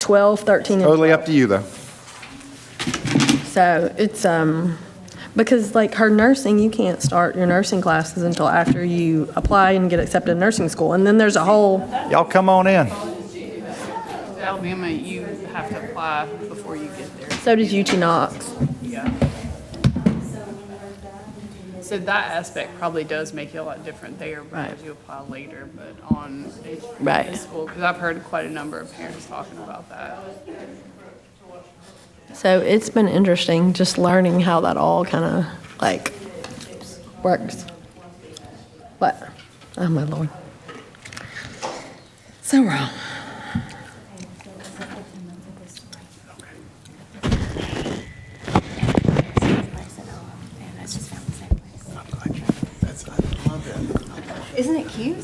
12, 13, and 12. Totally up to you, though. So it's, because like her nursing, you can't start your nursing classes until after you apply and get accepted in nursing school. And then there's a whole, Y'all come on in. Alabama, you have to apply before you get there. so does UT Knox. Yeah. So that aspect probably does make it a lot different there because Right. you apply later, but on Right. this school, because I've heard quite a number of parents talking about that. So it's been interesting just learning how that all kind of like works. What? Oh my Lord. So wrong. Isn't it cute?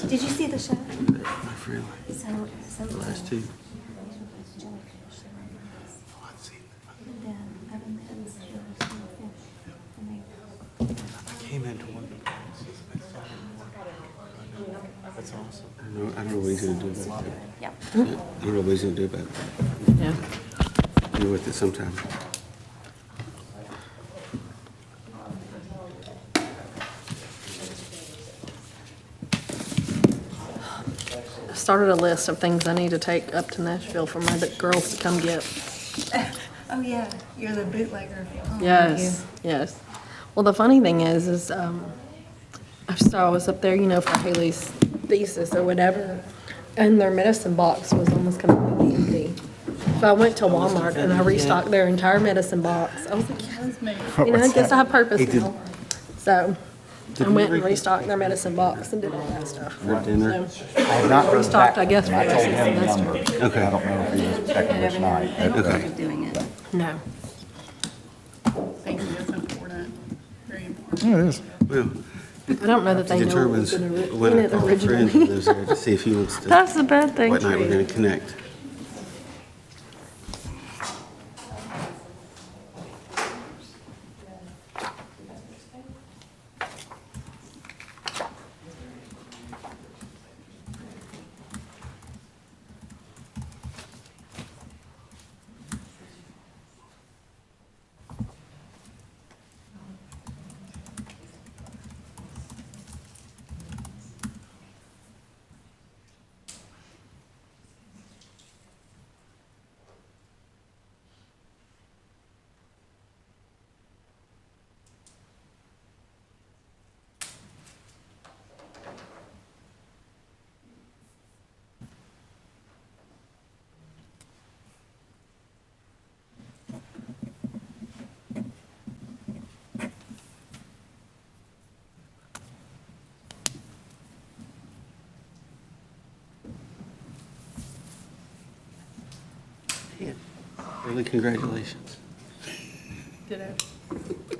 Did you see the show? My friend, So the last two. I came into one. That's awesome. I don't know what he's gonna do about it. Yeah. I don't know what he's gonna do about it. Yeah. Deal with it sometime. I started a list of things I need to take up to Nashville for my girls to come get. Oh, yeah, you're the bootlegger. Oh, Yes, yes. Well, the funny thing is so I was up there, for Haley's thesis or whatever, and their medicine box was almost completely empty. So I went to Walmart and I restocked their entire medicine box. I was like, yes, I guess I have purpose now. So I went and restocked their medicine box and did all that stuff. For dinner. So restocked, I guess, for the rest of the semester. Okay. I don't know if he was checking which night. Okay. Doing it. No. Thank you, that's important, very important. Yeah, it is. Well, I don't know that they know what determines was in when I it call a friend who originally. lives there to see if he wants to, That's the bad thing. what night we're gonna connect. Yeah. Really, congratulations. Ditto.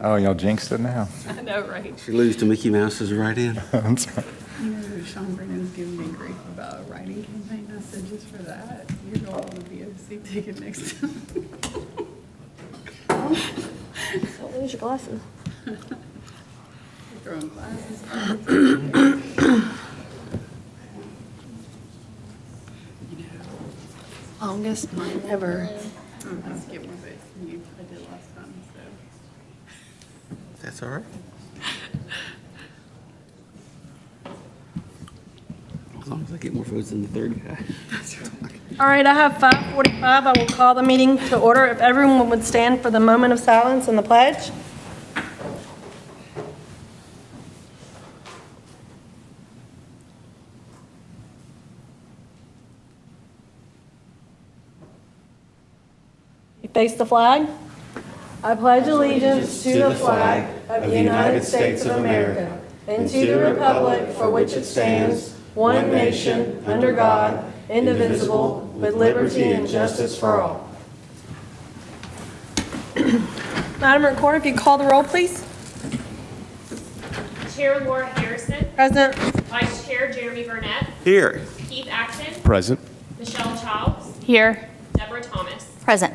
Oh, y'all jinxed it now. I know, right? If you lose to Mickey Mouse is right in. I'm sorry. Sean Brennan's giving me grief about a writing campaign. I said, just for that, you're going on the VOC ticket next time. Don't lose your glasses. Throwing glasses. Longest month ever. I skipped my base from you. I did last time, so. That's all right. As long as I get more votes than the third guy. All right, I have 5:45. I will call the meeting to order. If everyone would stand for the moment of silence and the pledge. You face the flag. I pledge allegiance to the flag of the United States of America and to the republic for which it stands, one nation, under God, indivisible, with liberty and justice for all. Madam Recorder, if you call the roll, please. Chair Laura Harrison, Present. Vice Chair Jeremy Burnett, Here. Keith Acton, Present. Michelle Childs, Here. Deborah Thomas. Present.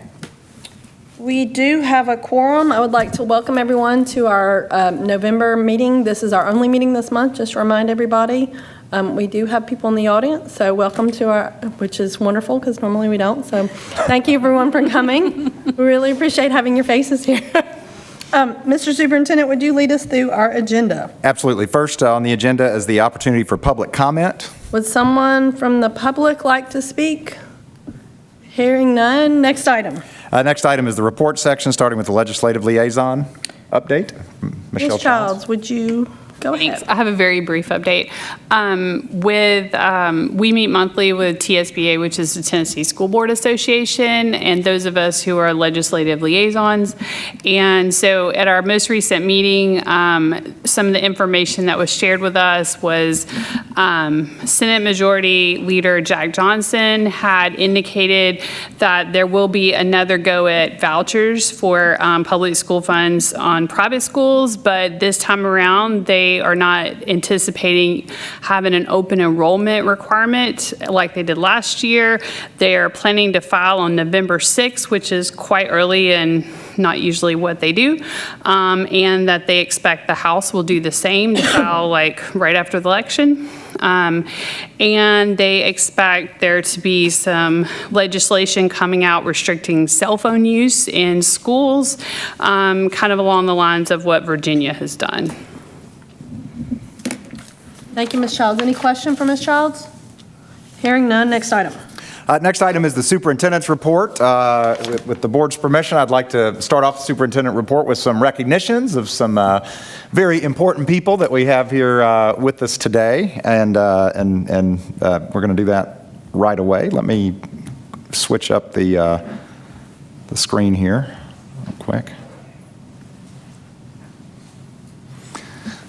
We do have a quorum. I would like to welcome everyone to our November meeting. This is our only meeting this month, just to remind everybody. We do have people in the audience, so welcome to our, which is wonderful because normally we don't. So thank you everyone for coming. We really appreciate having your faces here. Mr. Superintendent, would you lead us through our agenda? Absolutely. First on the agenda is the opportunity for public comment. Would someone from the public like to speak? Hearing none. Next item. Next item is the report section, starting with the legislative liaison update. Michelle Ms. Childs, would you go Thanks. ahead? I have a very brief update. We meet monthly with TSBA, which is the Tennessee School Board Association, and those of us who are legislative liaisons. And so at our most recent meeting, some of the information that was shared with us was Senate Majority Leader Jack Johnson had indicated that there will be another go at vouchers for public school funds on private schools, but this time around, they are not anticipating having an open enrollment requirement like they did last year. They are planning to file on November 6th, which is quite early and not usually what they do, and that they expect the House will do the same, to file like right after the election. And they expect there to be some legislation coming out restricting cell phone use in schools, kind of along the lines of what Virginia has done. Thank you, Ms. Childs. Any question for Ms. Childs? Hearing none. Next item. Next item is the superintendent's report. With the board's permission, I'd like to start off the superintendent report with some recognitions of some very important people that we have here with us today, and we're going to do that right away. Let me switch up the screen here real quick.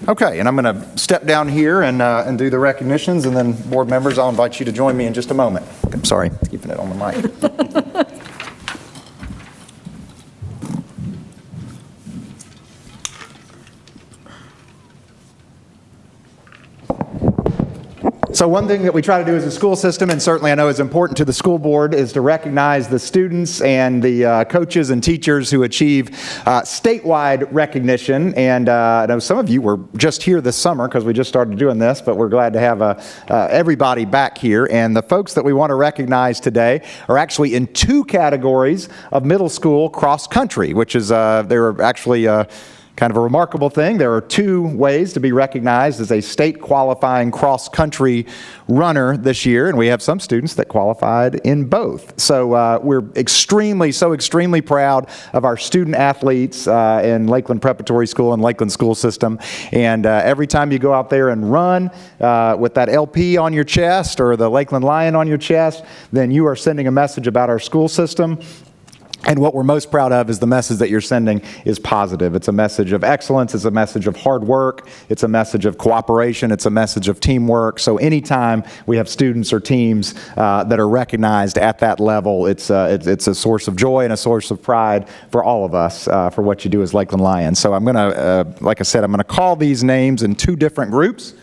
Okay, and I'm going to step down here and do the recognitions, and then board members, I'll invite you to join me in just a moment. I'm sorry, keeping it on the mic. So one thing that we try to do as a school system, and certainly I know is important to the school board, is to recognize the students and the coaches and teachers who achieve statewide recognition. And I know some of you were just here this summer because we just started doing this, but we're glad to have everybody back here. And the folks that we want to recognize today are actually in two categories of middle school cross country, which is, they're actually kind of a remarkable thing. There are two ways to be recognized as a state qualifying cross-country runner this year, and we have some students that qualified in both. So we're extremely proud of our student athletes in Lakeland Preparatory School and Lakeland School System. And every time you go out there and run with that LP on your chest or the Lakeland Lion on your chest, then you are sending a message about our school system. And what we're most proud of is the message that you're sending is positive. It's a message of excellence. It's a message of hard work. It's a message of cooperation. It's a message of teamwork. So anytime we have students or teams that are recognized at that level, it's a source of joy and a source of pride for all of us for what you do as Lakeland Lions. So I'm going to, like I said, I'm going to call these names in two different groups.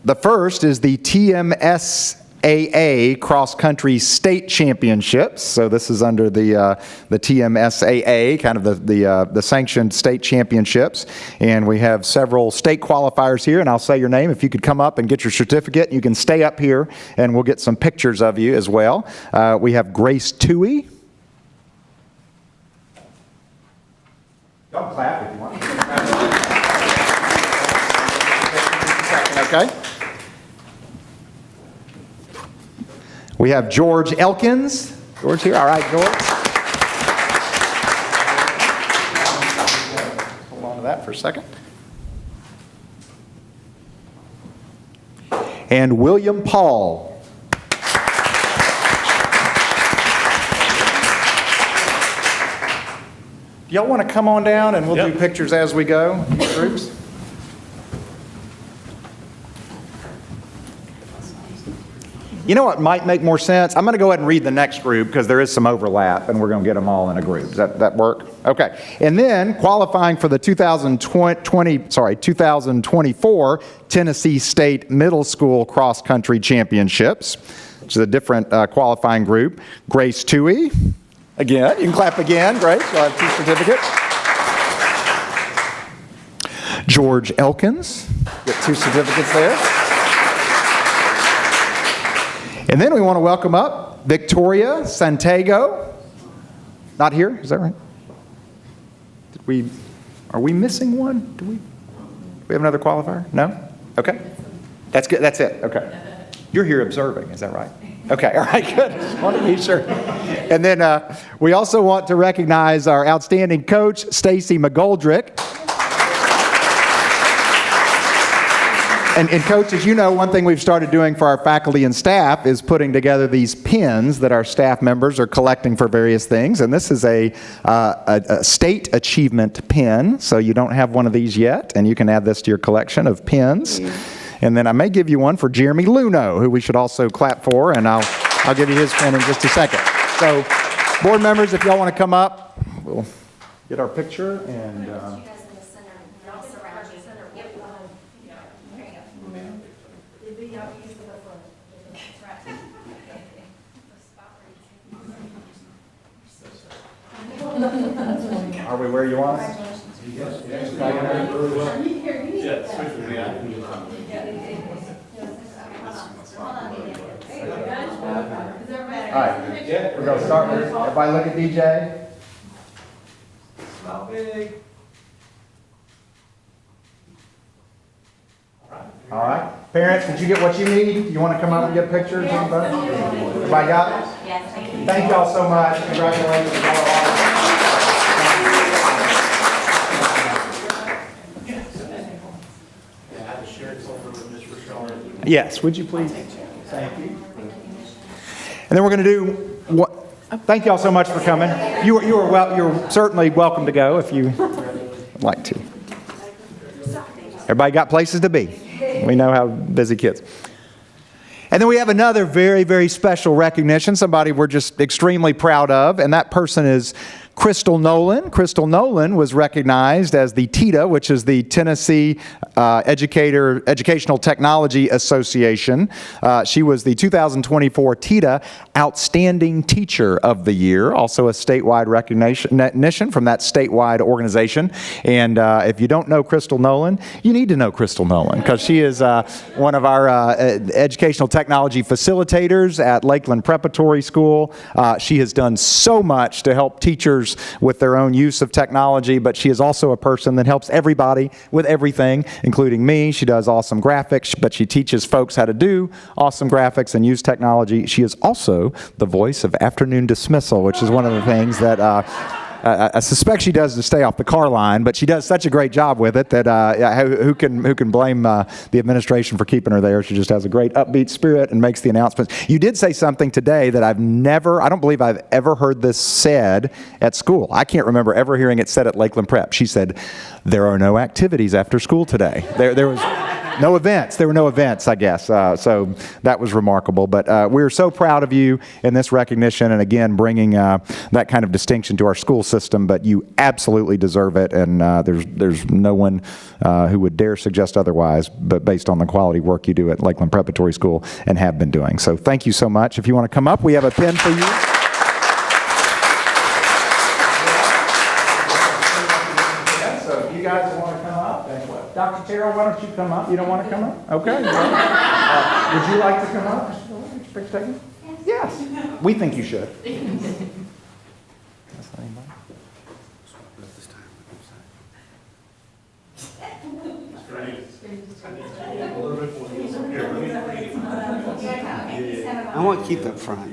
The first is the TMSAA Cross Country State Championships. So this is under the TMSAA, kind of the sanctioned state championships. And we have several state qualifiers here, and I'll say your name. If you could come up and get your certificate, you can stay up here, and we'll get some pictures of you as well. We have Grace Toohey. Y'all clap if you want. Okay. We have George Elkins. George here. All right, George. Hold on to that for a second. And William Paul. Y'all want to come on down and we'll do pictures as we go, groups? You know what might make more sense? I'm going to go ahead and read the next group because there is some overlap and we're going to get them all in a group. Does that work? Okay. And then qualifying for the 2024 Tennessee State Middle School Cross Country Championships, which is a different qualifying group. Grace Toohey. Again, you can clap again. Grace, you'll have two certificates. George Elkins. Get 2 certificates there. And then we want to welcome up Victoria Santiago. Not here, is that right? Are we missing one? Do we have another qualifier? No? Okay. That's good, that's it, okay. You're here observing, is that right? Okay, all right, good. Just want to be sure. And then we also want to recognize our outstanding coach, Stacy McGoldrick. And Coach, as you know, one thing we've started doing for our faculty and staff is putting together these pins that our staff members are collecting for various things. And this is a state achievement pin, so you don't have one of these yet, and you can add this to your collection of pins. And then I may give you one for Jeremy Luno, who we should also clap for, and I'll give you his pin in just a second. So, board members, if y'all want to come up, we'll get our picture and. Are we where you want us? All right, we're going to start with, everybody look at DJ. Smile big. All right. Parents, did you get what you need? You want to come up and get pictures? Everybody got it? Yes, thank you. Thank y'all so much. Congratulations. Yes, would you please? Thank you. And then we're going to do what? Thank y'all so much for coming. You're certainly welcome to go if you would like to. Everybody got places to be. We know how busy kids. And then we have another very, very special recognition, somebody we're just extremely proud of, and that person is Crystal Nolan. Crystal Nolan was recognized as the TITA, which is the Tennessee Educational Technology Association. She was the 2024 TITA Outstanding Teacher of the Year, also a statewide recognition from that statewide organization. And if you don't know Crystal Nolan, you need to know Crystal Nolan because she is one of our educational technology facilitators at Lakeland Preparatory School. She has done so much to help teachers with their own use of technology, but she is also a person that helps everybody with everything, including me. She does awesome graphics, but she teaches folks how to do awesome graphics and use technology. She is also the voice of Afternoon Dismissal, which is one of the things that I suspect she does to stay off the car line, but she does such a great job with it that who can blame the administration for keeping her there? She just has a great upbeat spirit and makes the announcements. You did say something today that I don't believe I've ever heard this said at school. I can't remember ever hearing it said at Lakeland Prep. She said, "There are no activities after school today." There was no events. There were no events, I guess. So that was remarkable. But we're so proud of you in this recognition and, again, bringing that kind of distinction to our school system. But you absolutely deserve it, and there's no one who would dare suggest otherwise, but based on the quality work you do at Lakeland Preparatory School and have been doing. So thank you so much. If you want to come up, we have a pin for you. Dr. Terrell, why don't you come up? You don't want to come up? Okay. Would you like to come up? Picture taken? Yes. We think you should. I want to keep up front.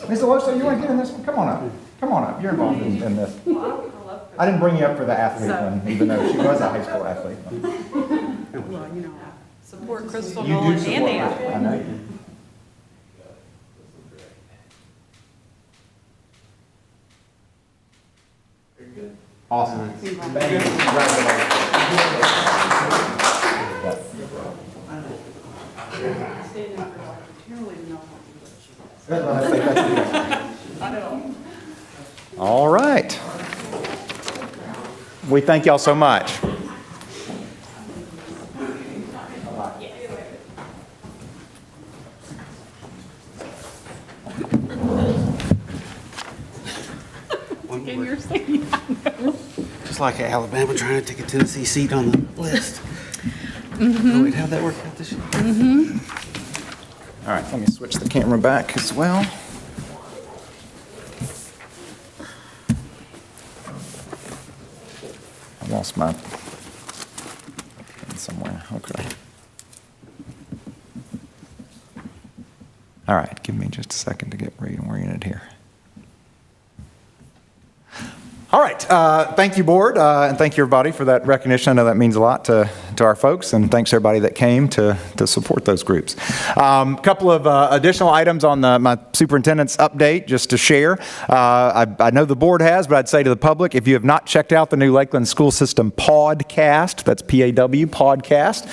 Mr. Loso, you want to get in this one? Come on up. Come on up. You're involved in this. I didn't bring you up for the athlete one, even though she was a high school athlete. Well, you know, support Crystal You Nolan do support and the her. athlete. I know you do. Awesome. Thank you. All right. We thank y'all so much. It's like Alabama trying to take a Tennessee seat on the list. Oh, wait, how'd that work out this year? All right, let me switch the camera back as well. I lost my pen somewhere. Okay. All right, give me just a second to get reoriented here. All right, thank you, board, and thank you, everybody, for that recognition. I know that means a lot to our folks, and thanks, everybody, that came to support those groups. Couple of additional items on my superintendent's update, just to share. I know the board has, but I'd say to the public, if you have not checked out the new Lakeland School System podcast, that's PAW, podcast,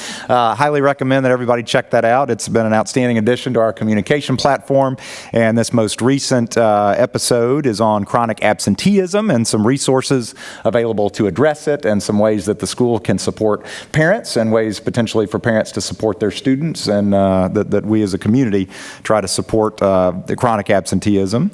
highly recommend that everybody check that out. It's been an outstanding addition to our communication platform, and this most recent episode is on chronic absenteeism and some resources available to address it, and some ways that the school can support parents, and ways potentially for parents to support their students, and that we as a community try to support the chronic absenteeism.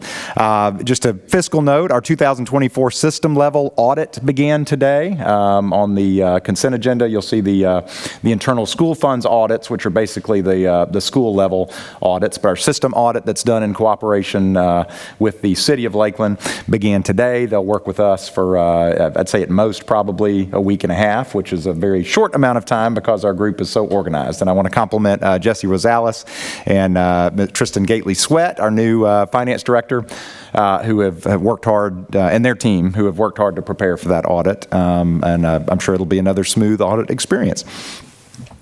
Just a fiscal note, our 2024 system level audit began today. On the consent agenda, you'll see the internal school funds audits, which are basically the school level audits, but our system audit that's done in cooperation with the City of Lakeland began today. They'll work with us for, I'd say at most, probably a week and a half, which is a very short amount of time because our group is so organized. And I want to compliment Jesse Rosales and Tristan Gately-Sweat, our new finance director, who have worked hard, and their team, who have worked hard to prepare for that audit. And I'm sure it'll be another smooth audit experience.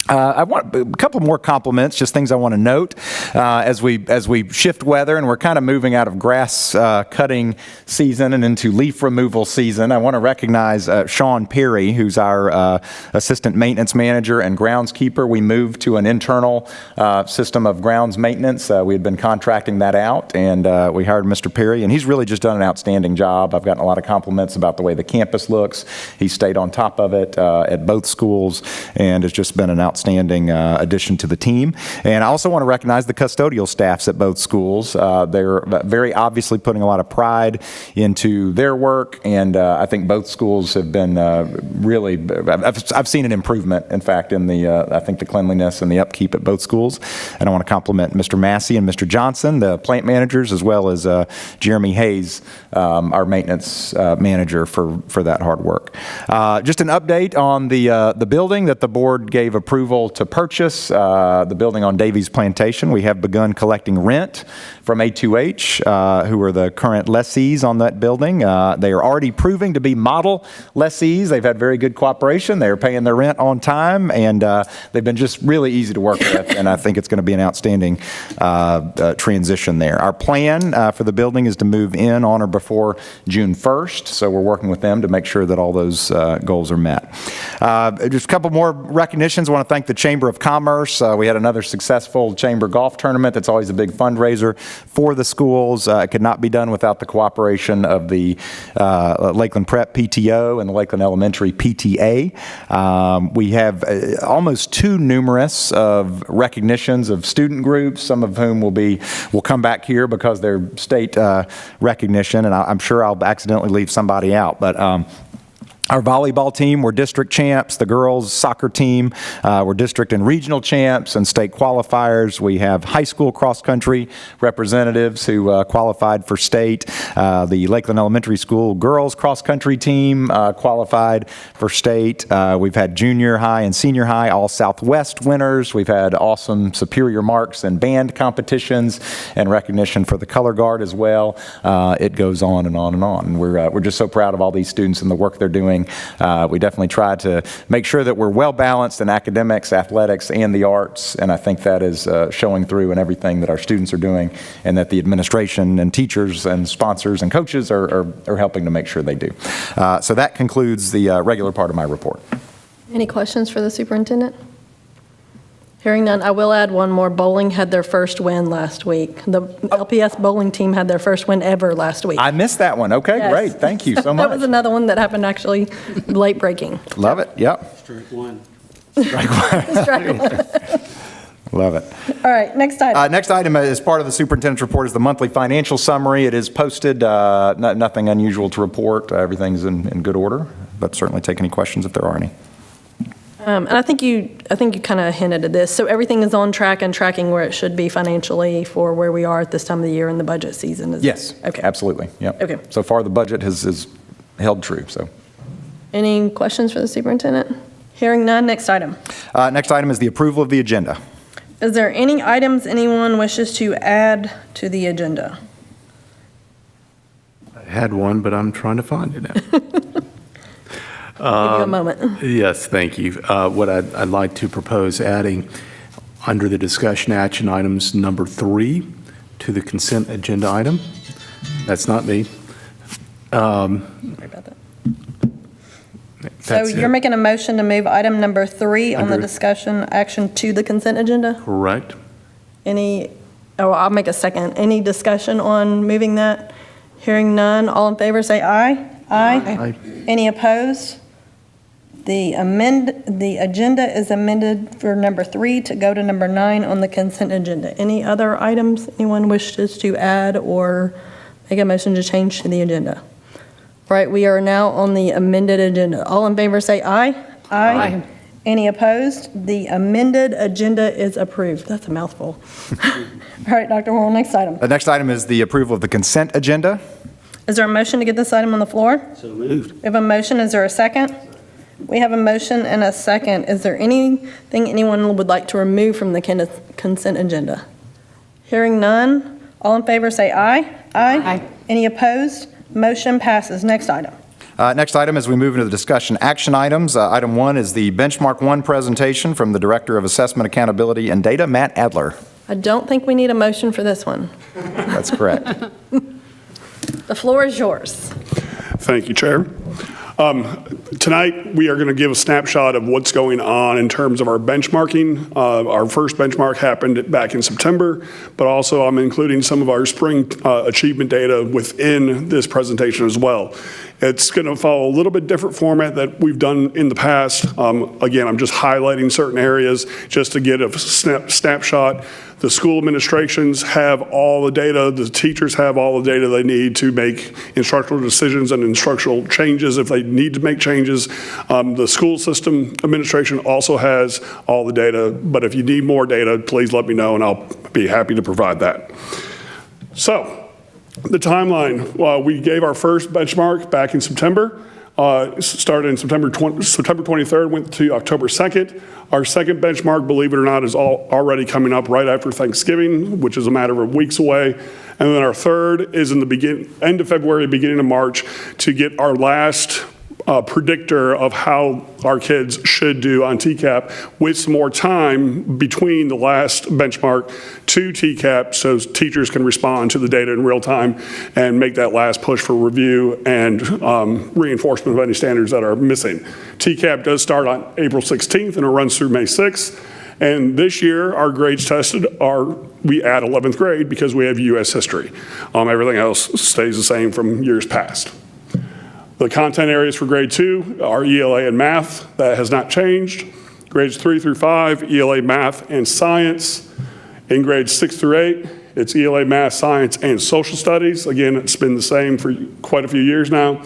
I want a couple more compliments, just things I want to note as we shift weather and we're kind of moving out of grass cutting season and into leaf removal season. I want to recognize Sean Perry, who's our assistant maintenance manager and groundskeeper. We moved to an internal system of grounds maintenance. We had been contracting that out, and we hired Mr. Perry, and he's really just done an outstanding job. I've gotten a lot of compliments about the way the campus looks. He stayed on top of it at both schools, and it's just been an outstanding addition to the team. And I also want to recognize the custodial staffs at both schools. They're very obviously putting a lot of pride into their work, and I think both schools have been really, I've seen an improvement, in fact, in I think the cleanliness and the upkeep at both schools. And I want to compliment Mr. Massey and Mr. Johnson, the plant managers, as well as Jeremy Hayes, our maintenance manager, for that hard work. Just an update on the building that the board gave approval to purchase, the building on Davies Plantation. We have begun collecting rent from A2H, who are the current lessees on that building. They are already proving to be model lessees. They've had very good cooperation. They're paying their rent on time, and they've been just really easy to work with, and I think it's going to be an outstanding transition there. Our plan for the building is to move in on or before June 1st, so we're working with them to make sure that all those goals are met. Just a couple more recognitions. I want to thank the Chamber of Commerce. We had another successful Chamber golf tournament. That's always a big fundraiser for the schools. It could not be done without the cooperation of the Lakeland Prep PTO and the Lakeland Elementary PTA. We have almost too numerous of recognitions of student groups, some of whom will come back here because they're state recognition, and I'm sure I'll accidentally leave somebody out, but our volleyball team were district champs. The girls' soccer team were district and regional champs and state qualifiers. We have high school cross-country representatives who qualified for state. The Lakeland Elementary School girls' cross-country team qualified for state. We've had junior high and senior high all Southwest winners. We've had awesome superior marks in band competitions and recognition for the color guard as well. It goes on and on and on. And we're just so proud of all these students and the work they're doing. We definitely try to make sure that we're well balanced in academics, athletics, and the arts, and I think that is showing through in everything that our students are doing, and that the administration and teachers and sponsors and coaches are helping to make sure they do. So that concludes the regular part of my report. Any questions for the superintendent? Hearing none, I will add one more. Bowling had their first win last week. The LPS bowling team had their first win ever last week. I missed that one. Okay, Yes. great. Thank you so much. That was another one that happened actually late breaking. Love it. Yep. Strike one. Love it. All right, next item. Next item as part of the superintendent's report is the monthly financial summary. It is posted. Nothing unusual to report. Everything's in good order. but certainly take any questions if there are any. And I think you kind of hinted at this. So everything is on track and tracking where it should be financially for where we are at this time of the year in the budget season? Yes, Okay. absolutely, yep. Okay. So far, the budget has held true, so. Any questions for the superintendent? Hearing none, next item. Next item is the approval of the agenda. Is there any items anyone wishes to add to the agenda? I had one, but I'm trying to find it now. Give you a moment. Yes, thank you. What I'd like to propose adding under the discussion action items number 3 to the consent agenda item. That's not me. Sorry about that. So That's you're it. making a motion to move item number 3 on the Under- discussion action to the consent agenda? Correct. I'll make a second. Any discussion on moving that? Hearing none, all in favor say aye. Aye. Any opposed? The agenda is amended for number 3 to go to number 9 on the consent agenda. Any other items anyone wishes to add or make a motion to change to the agenda? Right, we are now on the amended agenda. All in favor say aye. Aye. Any opposed? The amended agenda is approved. That's a mouthful. All right, Dr. Worrell, next item. The next item is the approval of the consent agenda. Is there a motion to get this item on the floor? So moved. We have a motion. Is there a second? We have a motion and a second. Is there anything anyone would like to remove from the consent agenda? Hearing none. All in favor say aye. Aye. Any opposed? Motion passes. Next item. Next item, as we move into the discussion action items, item 1 is the Benchmark 1 presentation from the Director of Assessment, Accountability, and Data, Matt Adler. I don't think we need a motion for this one. That's correct. The floor is yours. Thank you, Chair. Tonight, we are going to give a snapshot of what's going on in terms of our benchmarking. Our first benchmark happened back in September, but also I'm including some of our spring achievement data within this presentation as well. It's going to follow a little bit different format that we've done in the past. Again, I'm just highlighting certain areas just to get a snapshot. The school administrations have all the data, the teachers have all the data they need to make instructional decisions and instructional changes if they need to make changes. The school system administration also has all the data, but if you need more data, please let me know and I'll be happy to provide that. So, the timeline, we gave our first benchmark back in September. Started in September 23rd, went to October 2nd. Our second benchmark, believe it or not, is already coming up right after Thanksgiving, which is a matter of weeks away. And then our third is in the end of February, beginning of March, to get our last predictor of how our kids should do on TCAP with some more time between the last benchmark to TCAP so teachers can respond to the data in real time and make that last push for review and reinforcement of any standards that are missing. TCAP does start on April 16th and it runs through May 6th. And this year, our grades tested we add 11th grade because we have U.S. history. Everything else stays the same from years past. The content areas for grade 2 are ELA and math. That has not changed. Grades 3 through 5, ELA, math, and science. In grades 6 through 8, it's ELA, math, science, and social studies. Again, it's been the same for quite a few years now.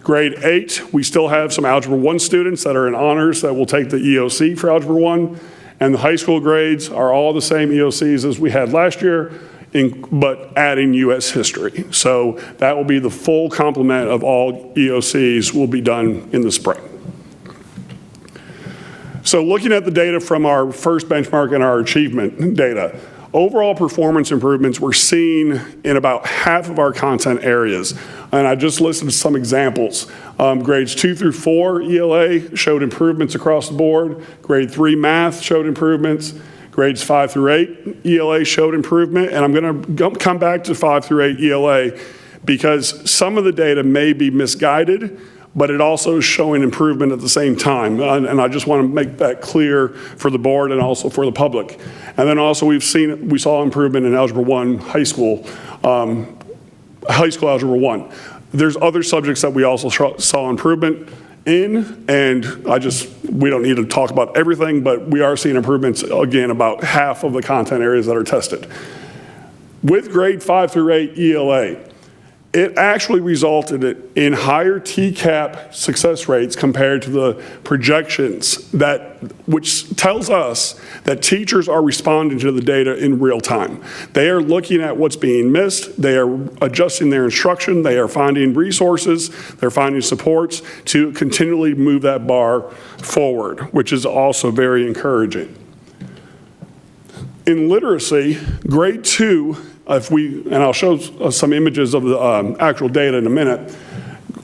Grade 8, we still have some Algebra 1 students that are in honors that will take the EOC for Algebra 1. And the high school grades are all the same EOCs as we had last year, but adding U.S. history. So that will be the full complement of all EOCs will be done in the spring. So looking at the data from our first benchmark and our achievement data, overall performance improvements we're seeing in about half of our content areas. And I just listed some examples. Grades 2 through 4 ELA showed improvements across the board. Grade 3 math showed improvements. Grades 5 through 8 ELA showed improvement, and I'm going to come back to 5 through 8 ELA because some of the data may be misguided, but it also is showing improvement at the same time, and I just want to make that clear for the board and also for the public. And then also we saw improvement in Algebra 1 high school Algebra 1. There's other subjects that we also saw improvement in, and we don't need to talk about everything, but we are seeing improvements, again, about half of the content areas that are tested. With grade 5 through 8 ELA, it actually resulted in higher TCAP success rates compared to the projections, which tells us that teachers are responding to the data in real time. They are looking at what's being missed, they are adjusting their instruction, they are finding resources, they're finding supports to continually move that bar forward, which is also very encouraging. In literacy, grade 2, and I'll show some images of the actual data in a minute,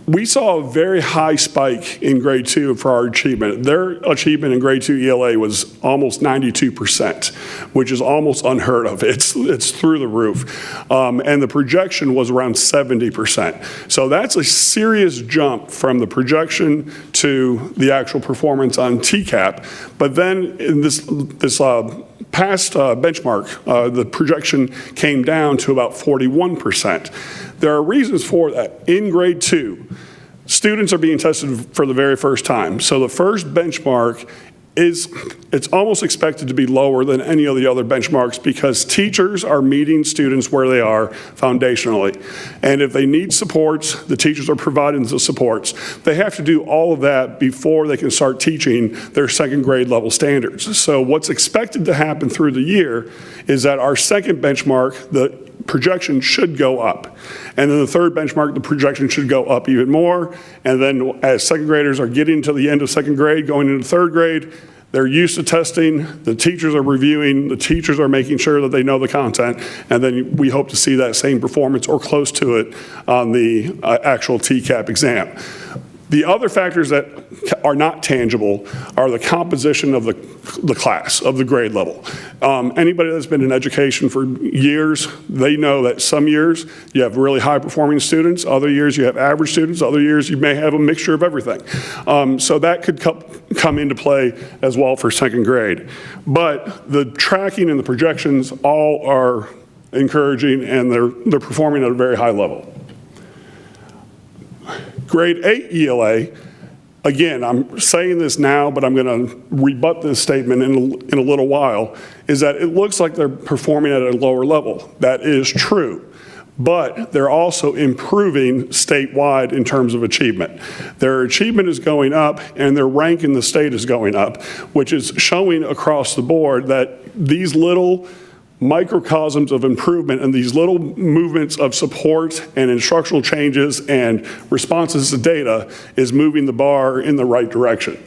we saw a very high spike in grade 2 for our achievement. Their achievement in grade 2 ELA was almost 92%, which is almost unheard of. It's through the roof. And the projection was around 70%. So that's a serious jump from the projection to the actual performance on TCAP. But then in this past benchmark, the projection came down to about 41%. There are reasons for that. In grade 2, students are being tested for the very first time. So the first benchmark it's almost expected to be lower than any of the other benchmarks because teachers are meeting students where they are foundationally. And if they need supports, the teachers are providing the supports. They have to do all of that before they can start teaching their second grade level standards. So what's expected to happen through the year is that our second benchmark, the projection should go up. And then the third benchmark, the projection should go up even more. And then as second graders are getting to the end of second grade, going into third grade, they're used to testing, the teachers are reviewing, the teachers are making sure that they know the content, and then we hope to see that same performance or close to it on the actual TCAP exam. The other factors that are not tangible are the composition of the class, of the grade level. Anybody that's been in education for years, they know that some years you have really high performing students, other years you have average students, other years you may have a mixture of everything. So that could come into play as well for second grade. But the tracking and the projections all are encouraging and they're performing at a very high level. Grade 8 ELA, again, I'm saying this now, but I'm going to rebut this statement in a little while, is that it looks like they're performing at a lower level. That is true, but they're also improving statewide in terms of achievement. Their achievement is going up and their rank in the state is going up, which is showing across the board that these little microcosms of improvement and these little movements of support and instructional changes and responses to data is moving the bar in the right direction.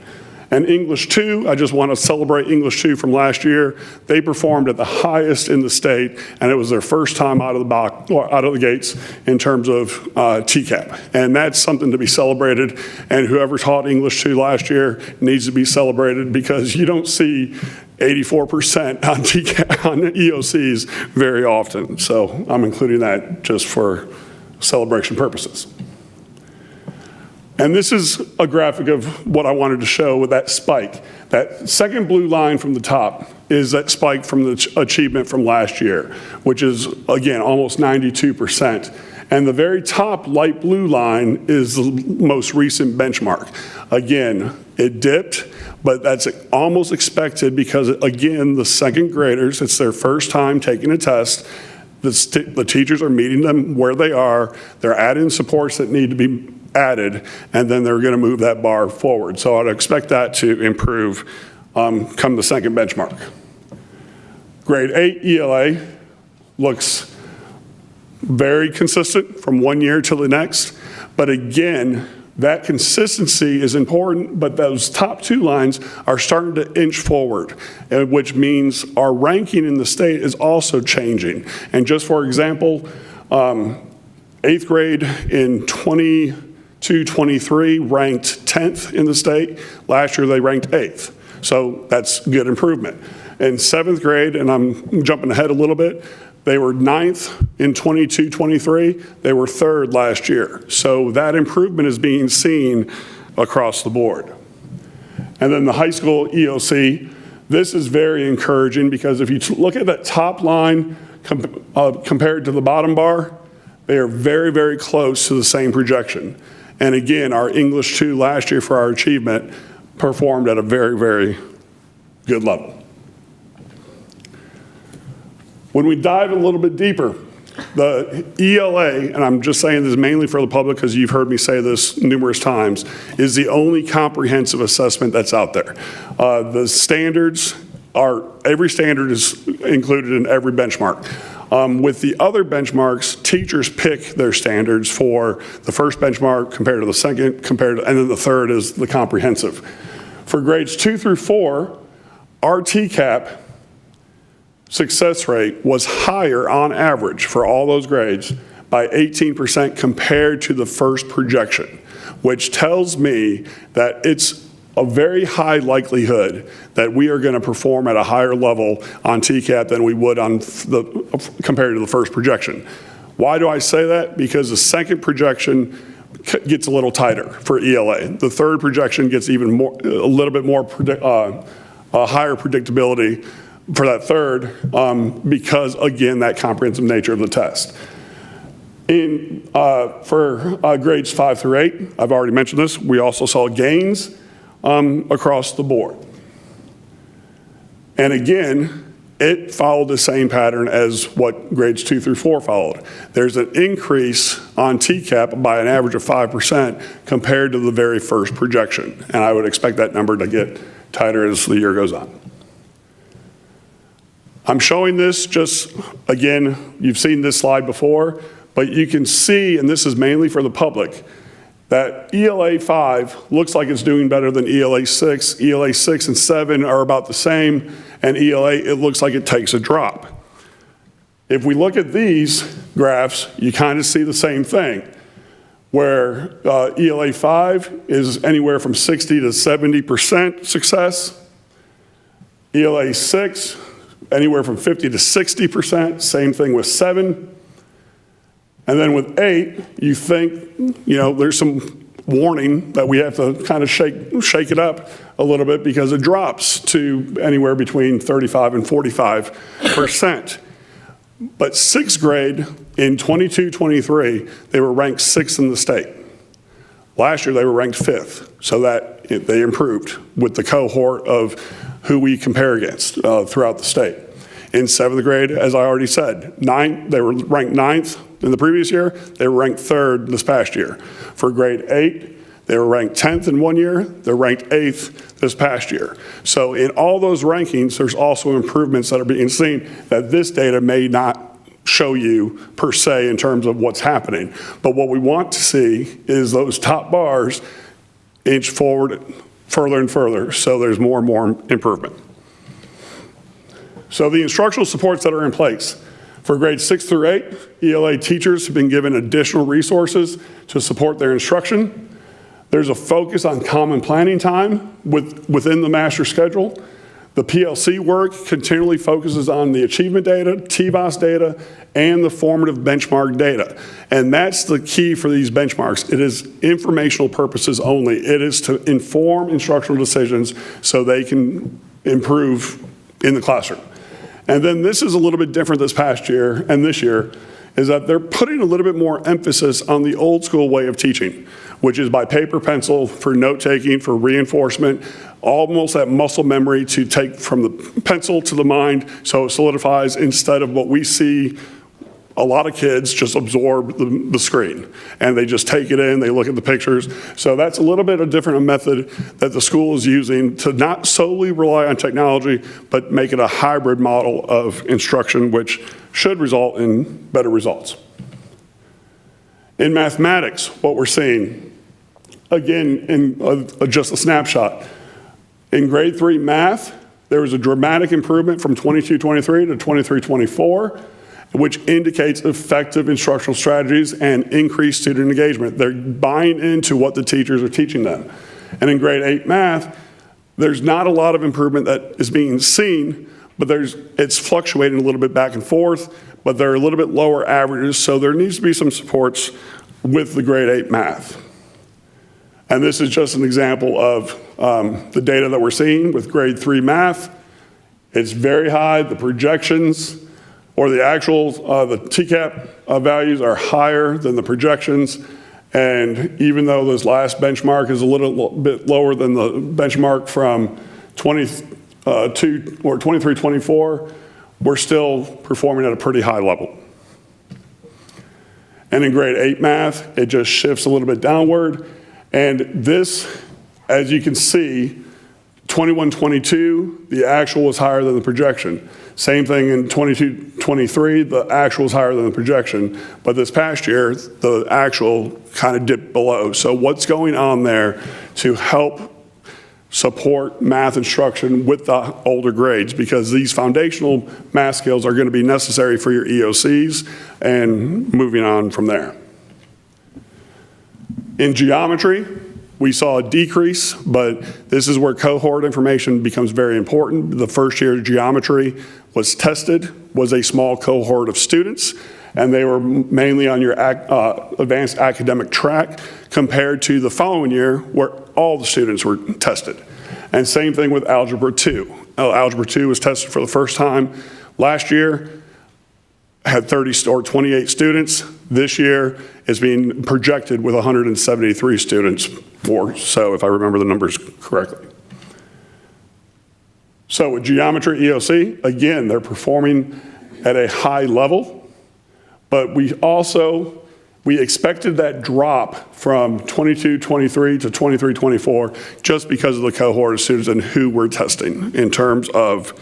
And English 2, I just want to celebrate English 2 from last year. They performed at the highest in the state, and it was their first time out of the gates in terms of TCAP. And that's something to be celebrated, and whoever taught English 2 last year needs to be celebrated because you don't see 84% on TCAP, on EOCs very often. So I'm including that just for celebration purposes. And this is a graphic of what I wanted to show with that spike. That second blue line from the top is that spike from the achievement from last year, which is, again, almost 92%. And the very top light blue line is the most recent benchmark. Again, it dipped, but that's almost expected because, again, the second graders, it's their first time taking a test. The teachers are meeting them where they are. They're adding supports that need to be added, and then they're going to move that bar forward. So I'd expect that to improve come the second benchmark. Grade 8 ELA looks very consistent from one year to the next, but again, that consistency is important, but those top two lines are starting to inch forward, which means our ranking in the state is also changing. And just for example, 8th grade in 22-23 ranked 10th in the state. Last year they ranked 8th. So that's good improvement. In 7th grade, and I'm jumping ahead a little bit, they were 9th in 22-23. They were 3rd last year. So that improvement is being seen across the board. And then the high school EOC, this is very encouraging because if you look at that top line compared to the bottom bar, they are very, very close to the same projection. And again, our English 2 last year for our achievement performed at a very, very good level. When we dive a little bit deeper, The ELA, and I'm just saying this mainly for the public because you've heard me say this numerous times, is the only comprehensive assessment that's out there. The standards every standard is included in every benchmark. With the other benchmarks, teachers pick their standards for the first benchmark compared to the second, and then the third is the comprehensive. For grades 2 through 4, our TCAP success rate was higher on average for all those grades by 18% compared to the first projection, which tells me that it's a very high likelihood that we are going to perform at a higher level on TCAP than we would compared to the first projection. Why do I say that? Because the second projection gets a little tighter for ELA. The third projection gets even more, a little bit more higher predictability for that third because, again, that comprehensive nature of the test. For grades 5 through 8, I've already mentioned this, we also saw gains across the board. And again, it followed the same pattern as what grades 2 through 4 followed. There's an increase on TCAP by an average of 5% compared to the very first projection. And I would expect that number to get tighter as the year goes on. I'm showing this just, again, you've seen this slide before, but you can see, and this is mainly for the public, that ELA 5 looks like it's doing better than ELA 6. ELA 6 and 7 are about the same, and ELA, it looks like it takes a drop. If we look at these graphs, you kind of see the same thing, where ELA 5 is anywhere from 60 to 70% success. ELA 6, anywhere from 50 to 60%, same thing with 7. And then with 8, you think, there's some warning that we have to kind of shake it up a little bit because it drops to anywhere between 35 and 45%. But 6th grade in 22-23, they were ranked 6th in the state. Last year, they were ranked 5th, so that they improved with the cohort of who we compare against throughout the state. In 7th grade, as I already said, they were ranked 9th in the previous year. They were ranked 3rd this past year. For grade 8, they were ranked 10th in one year. They're ranked 8th this past year. So in all those rankings, there's also improvements that are being seen that this data may not show you per se in terms of what's happening. But what we want to see is those top bars inch forward further and further, so there's more and more improvement. So the instructional supports that are in place. For grades 6 through 8, ELA teachers have been given additional resources to support their instruction. There's a focus on common planning time within the master schedule. The PLC work continually focuses on the achievement data, TVOS data, and the formative benchmark data. And that's the key for these benchmarks. It is informational purposes only. It is to inform instructional decisions so they can improve in the classroom. And then this is a little bit different this past year and this year, is that they're putting a little bit more emphasis on the old school way of teaching, which is by paper pencil for note taking, for reinforcement, almost that muscle memory to take from the pencil to the mind so it solidifies, instead of what we see a lot of kids just absorb the screen and they just take it in, they look at the pictures. So that's a little bit of different method that the school is using to not solely rely on technology, but make it a hybrid model of instruction, which should result in better results. In mathematics, what we're seeing, again, in just a snapshot, in grade 3 math, there was a dramatic improvement from 22-23 to 23-24, which indicates effective instructional strategies and increased student engagement. They're buying into what the teachers are teaching them. And in grade 8 math, there's not a lot of improvement that is being seen, but it's fluctuating a little bit back and forth, but they're a little bit lower averages, so there needs to be some supports with the grade 8 math. And this is just an example of the data that we're seeing with grade 3 math. It's very high. The projections or the actual, the TCAP values are higher than the projections. And even though this last benchmark is a little bit lower than the benchmark from 23-24, we're still performing at a pretty high level. And in grade 8 math, it just shifts a little bit downward. And this, as you can see, 21-22, the actual was higher than the projection. Same thing in 22-23, the actual was higher than the projection. But this past year, the actual kind of dipped below. So what's going on there to help support math instruction with the older grades? Because these foundational math skills are going to be necessary for your EOCs and moving on from there. In geometry, we saw a decrease, but this is where cohort information becomes very important. The first year geometry was tested, was a small cohort of students, and they were mainly on your advanced academic track compared to the following year where all the students were tested. And same thing with Algebra 2. Algebra 2 was tested for the first time last year, had 30 or 28 students. This year is being projected with 173 students or so, if I remember the numbers correctly. So with geometry EOC, again, they're performing at a high level, but we expected that drop from 22-23 to 23-24 just because of the cohort of students and who we're testing in terms of,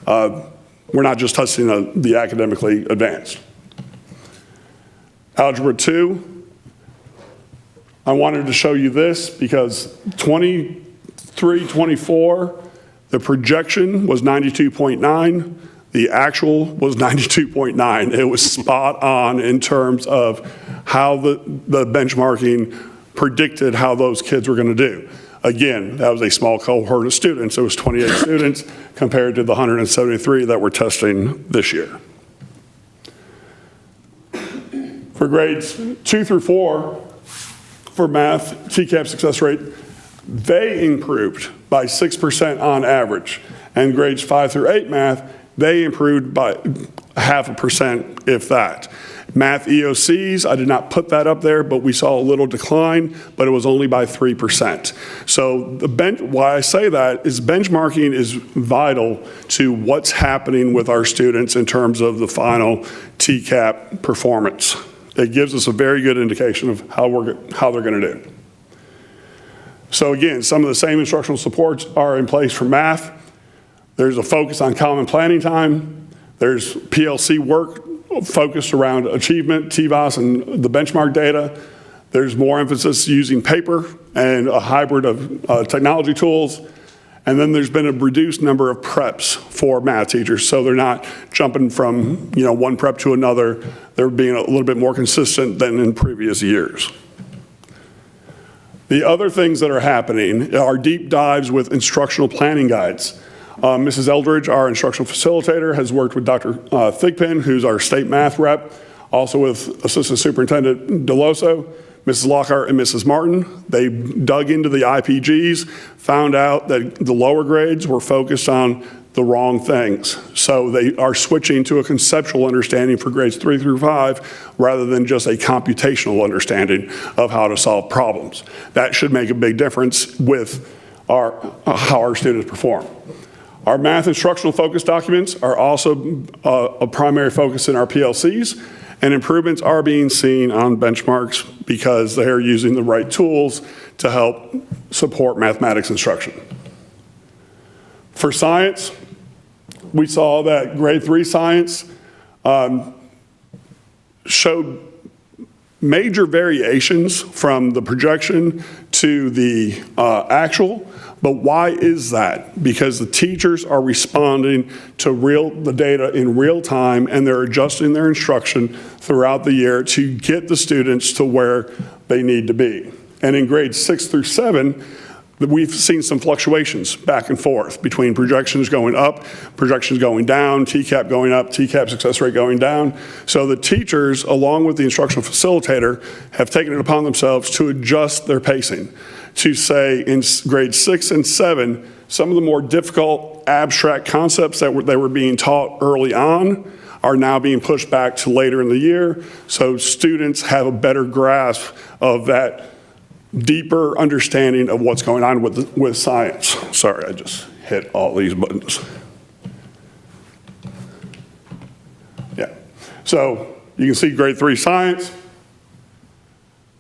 we're not just testing the academically advanced. Algebra 2, I wanted to show you this because 23-24, the projection was 92.9. The actual was 92.9. It was spot on in terms of how the benchmarking predicted how those kids were going to do. Again, that was a small cohort of students. It was 28 students compared to the 173 that we're testing this year. For grades 2 through 4, for math, TCAP success rate, they improved by 6% on average. And grades 5 through 8 math, they improved by 0.5%, if that. Math EOCs, I did not put that up there, but we saw a little decline, but it was only by 3%. So why I say that is benchmarking is vital to what's happening with our students in terms of the final TCAP performance. It gives us a very good indication of how they're going to do. So again, some of the same instructional supports are in place for math. There's a focus on common planning time. There's PLC work focused around achievement, TVOS, and the benchmark data. There's more emphasis using paper and a hybrid of technology tools. And then there's been a reduced number of preps for math teachers, so they're not jumping from one prep to another. They're being a little bit more consistent than in previous years. The other things that are happening are deep dives with instructional planning guides. Mrs. Eldridge, our instructional facilitator, has worked with Dr. Thigpen, who's our state math rep, also with Assistant Superintendent Deloso, Mrs. Lockhart, and Mrs. Martin. They dug into the IPGs, found out that the lower grades were focused on the wrong things. So they are switching to a conceptual understanding for grades 3 through 5 rather than just a computational understanding of how to solve problems. That should make a big difference with how our students perform. Our math instructional focus documents are also a primary focus in our PLCs, and improvements are being seen on benchmarks because they're using the right tools to help support mathematics instruction. For science, we saw that grade 3 science showed major variations from the projection to the actual. But why is that? Because the teachers are responding to the data in real time, and they're adjusting their instruction throughout the year to get the students to where they need to be. And in grades 6 through 7, we've seen some fluctuations back and forth between projections going up, projections going down, TCAP going up, TCAP success rate going down. So the teachers, along with the instructional facilitator, have taken it upon themselves to adjust their pacing. To say in grades 6 and 7, some of the more difficult abstract concepts that they were being taught early on are now being pushed back to later in the year, so students have a better grasp of that deeper understanding of what's going on with science. Sorry, I just hit all these buttons. Yeah, so you can see grade 3 science,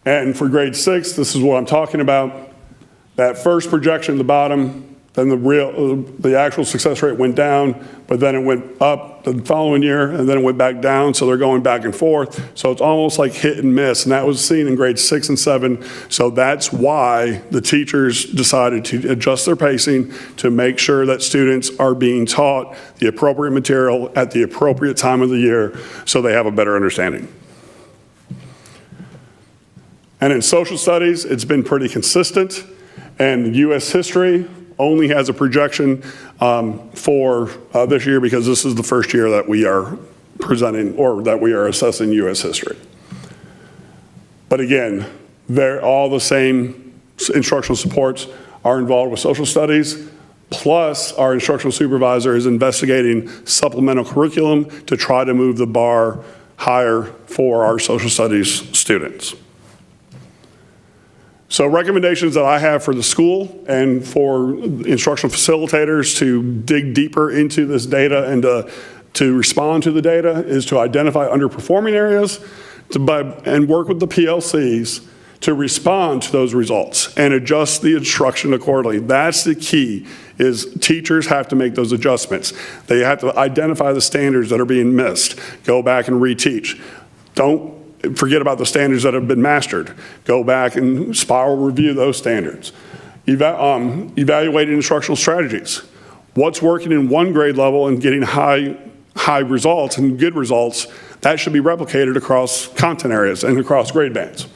And for grade 6, this is what I'm talking about. That first projection at the bottom, then the actual success rate went down, but then it went up the following year, and then it went back down, so they're going back and forth. So it's almost like hit and miss, and that was seen in grades 6 and 7. So that's why the teachers decided to adjust their pacing to make sure that students are being taught the appropriate material at the appropriate time of the year so they have a better understanding. And in social studies, it's been pretty consistent, and U.S. history only has a projection for this year because this is the first year that we are presenting or that we are assessing U.S. history. But again, they're all the same instructional supports are involved with social studies, plus our instructional supervisor is investigating supplemental curriculum to try to move the bar higher for our social studies students. So recommendations that I have for the school and for instructional facilitators to dig deeper into this data and to respond to the data is to identify underperforming areas and work with the PLCs to respond to those results and adjust the instruction accordingly. That's the key, is teachers have to make those adjustments. They have to identify the standards that are being missed, go back and reteach. Don't forget about the standards that have been mastered. Go back and spiral review those standards. Evaluating instructional strategies. What's working in one grade level and getting high results and good results, that should be replicated across content areas and across grade bands.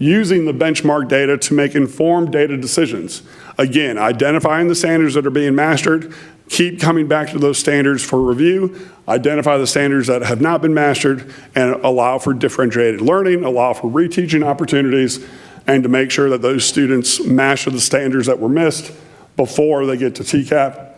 Using the benchmark data to make informed data decisions. Again, identifying the standards that are being mastered, keep coming back to those standards for review, identify the standards that have not been mastered, and allow for differentiated learning, allow for reteaching opportunities, and to make sure that those students master the standards that were missed before they get to TCAP.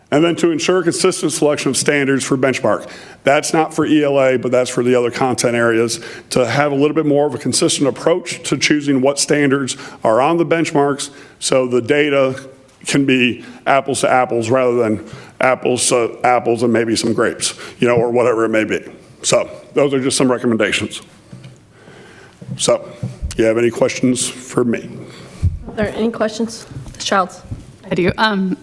And then to ensure consistent selection of standards for benchmark. That's not for ELA, but that's for the other content areas, to have a little bit more of a consistent approach to choosing what standards are on the benchmarks so the data can be apples to apples rather than apples to apples and maybe some grapes, or whatever it may be. So those are just some recommendations. So, you have any questions for me? Are there any questions? Ms. Childs? I do.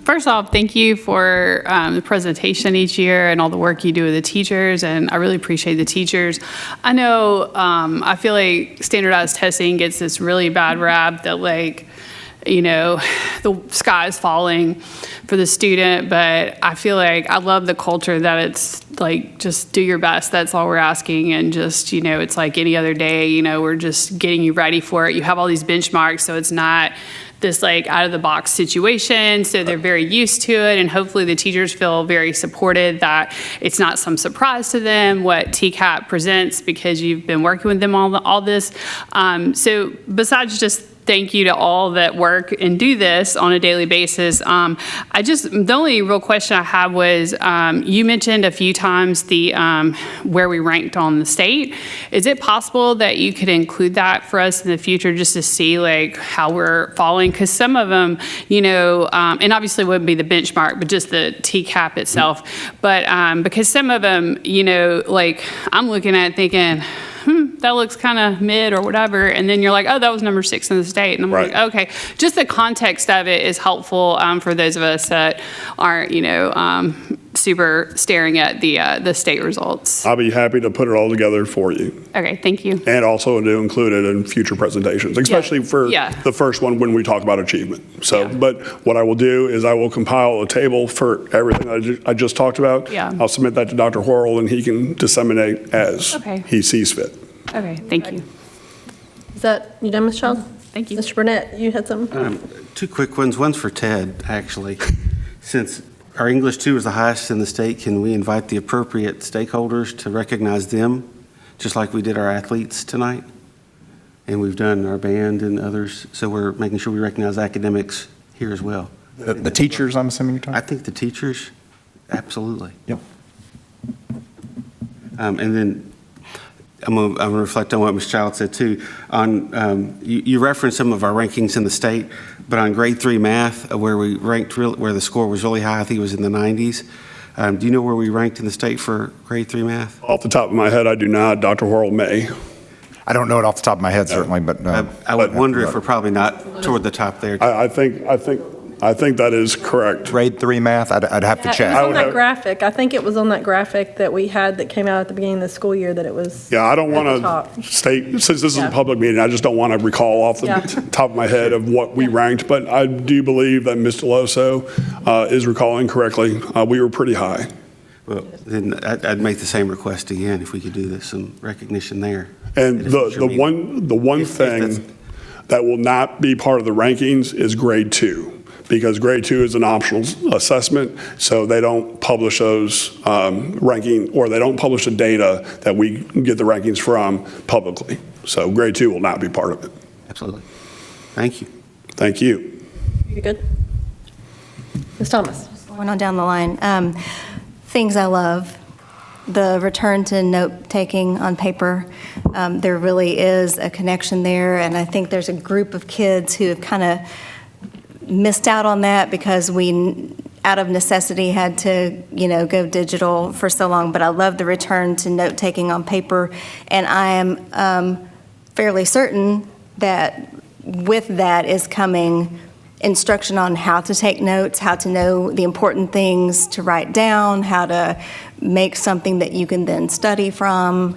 First off, thank you for the presentation each year and all the work you do with the teachers, and I really appreciate the teachers. I know, I feel like standardized testing gets this really bad rap that the sky is falling for the student, but I feel like I love the culture that it's like, just do your best. That's all we're asking. And just, it's like any other day, we're just getting you ready for it. You have all these benchmarks, so it's not this out of the box situation. So they're very used to it. And hopefully the teachers feel very supported, that it's not some surprise to them what TCAP presents because you've been working with them all this. So besides just thank you to all that work and do this on a daily basis. The only real question I had was, you mentioned a few times the where we ranked on the state. Is it possible that you could include that for us in the future just to see how we're falling? Because some of them, and obviously wouldn't be the benchmark, but just the TCAP itself. But because some of them, I'm looking at it thinking, that looks kind of mid or whatever. And then you're like, oh, that was number 6 in the state. And I'm like, okay. Just the context of it is helpful for those of us that aren't, super staring at the state results. I'll be happy to put it all together for you. Okay, thank you. And also to include it in future presentations, especially for the first one when we talk about achievement. So, but what I will do is I will compile a table for everything I just talked about. Yeah. I'll submit that to Dr. Worrell and he can disseminate as he sees fit. Okay, thank you. Is that, you done, Ms. Child? Thank you. Mr. Burnett, you had something? 2 quick ones. One's for Ted, actually. Since our English 2 is the highest in the state, can we invite the appropriate stakeholders to recognize them, just like we did our athletes tonight? And we've done our band and others, so we're making sure we recognize academics here as well. The teachers, I'm assuming you're talking? I think the teachers, absolutely. Yep. And then I'm going to reflect on what Ms. Child said too. On you referenced some of our rankings in the state, but on grade 3 math, where we ranked, where the score was really high, I think it was in the 90s. Do you know where we ranked in the state for grade 3 math? Off the top of my head, I do not. Dr. Worrell may. I don't know it off the top of my head, certainly, but. I would wonder if we're probably not toward the top there. I think that is correct. Grade 3 math, I'd have to It was check. on that graphic. I think it was on that graphic that we had that came out at the beginning of the school year that it was. Yeah, I don't at the want top. to state, since this is Yeah. a public meeting, I just don't want to recall off the Yeah. top of my head of what we ranked, but I do believe that Ms. Deloso is recalling correctly. We were pretty high. Well, then I'd make the same request again, if we could do this, some recognition there. And at a future the meeting. one If that's- thing that will not be part of the rankings is grade 2, because grade 2 is an optional assessment, so they don't publish those ranking, or they don't publish the data that we get the rankings from publicly. So grade 2 will not be part of it. Absolutely. Thank you. Thank you. You good? Ms. Thomas? Going on down the line. Things I love, the return to note-taking on paper. There really is a connection there, and I think there's a group of kids who have kind of missed out on that because we, out of necessity, had to, go digital for so long. But I love the return to note-taking on paper, and I am fairly certain that with that is coming instruction on how to take notes, how to know the important things to write down, how to make something that you can then study from.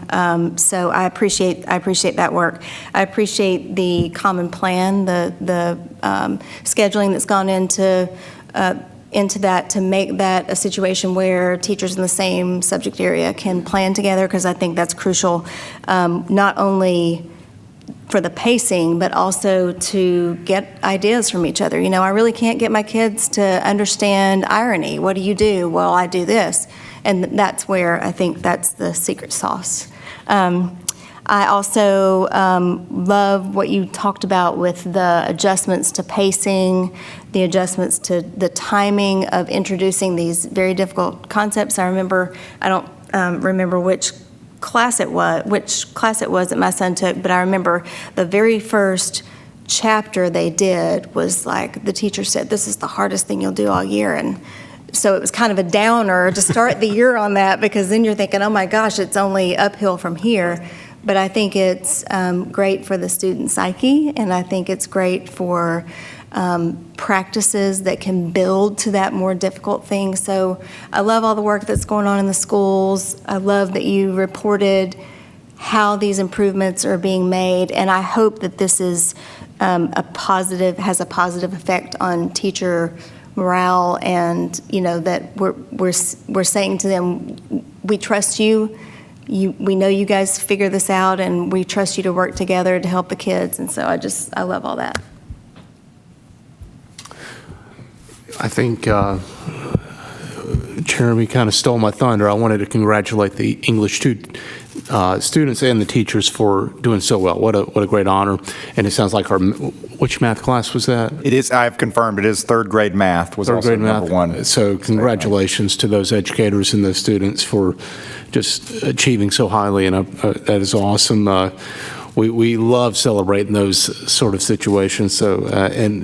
So I appreciate that work. I appreciate the common plan, the scheduling that's gone into that to make that a situation where teachers in the same subject area can plan together, because I think that's crucial, not only for the pacing, but also to get ideas from each other. I really can't get my kids to understand irony. What do you do? Well, I do this. And that's where I think that's the secret sauce. I also love what you talked about with the adjustments to pacing, the adjustments to the timing of introducing these very difficult concepts. I don't remember which class it was that my son took, but I remember the very first chapter they did was like, the teacher said, this is the hardest thing you'll do all year. And so it was kind of a downer to start the year on that, because then you're thinking, oh my gosh, it's only uphill from here. But I think it's great for the student psyche, and I think it's great for practices that can build to that more difficult thing. So I love all the work that's going on in the schools. I love that you reported how these improvements are being made, and I hope that this is has a positive effect on teacher morale, and that we're saying to them, we trust you. We know you guys figure this out, and we trust you to work together to help the kids. And so I love all that. I think Jeremy kind of stole my thunder. I wanted to congratulate the English students and the teachers for doing so well. What a great honor. And it sounds like which math class was that? It is, I have confirmed, it is third grade math was Third also grade number math. one. So congratulations to those educators and those students for just achieving so highly, and that is awesome. We love celebrating those sort of situations. So, and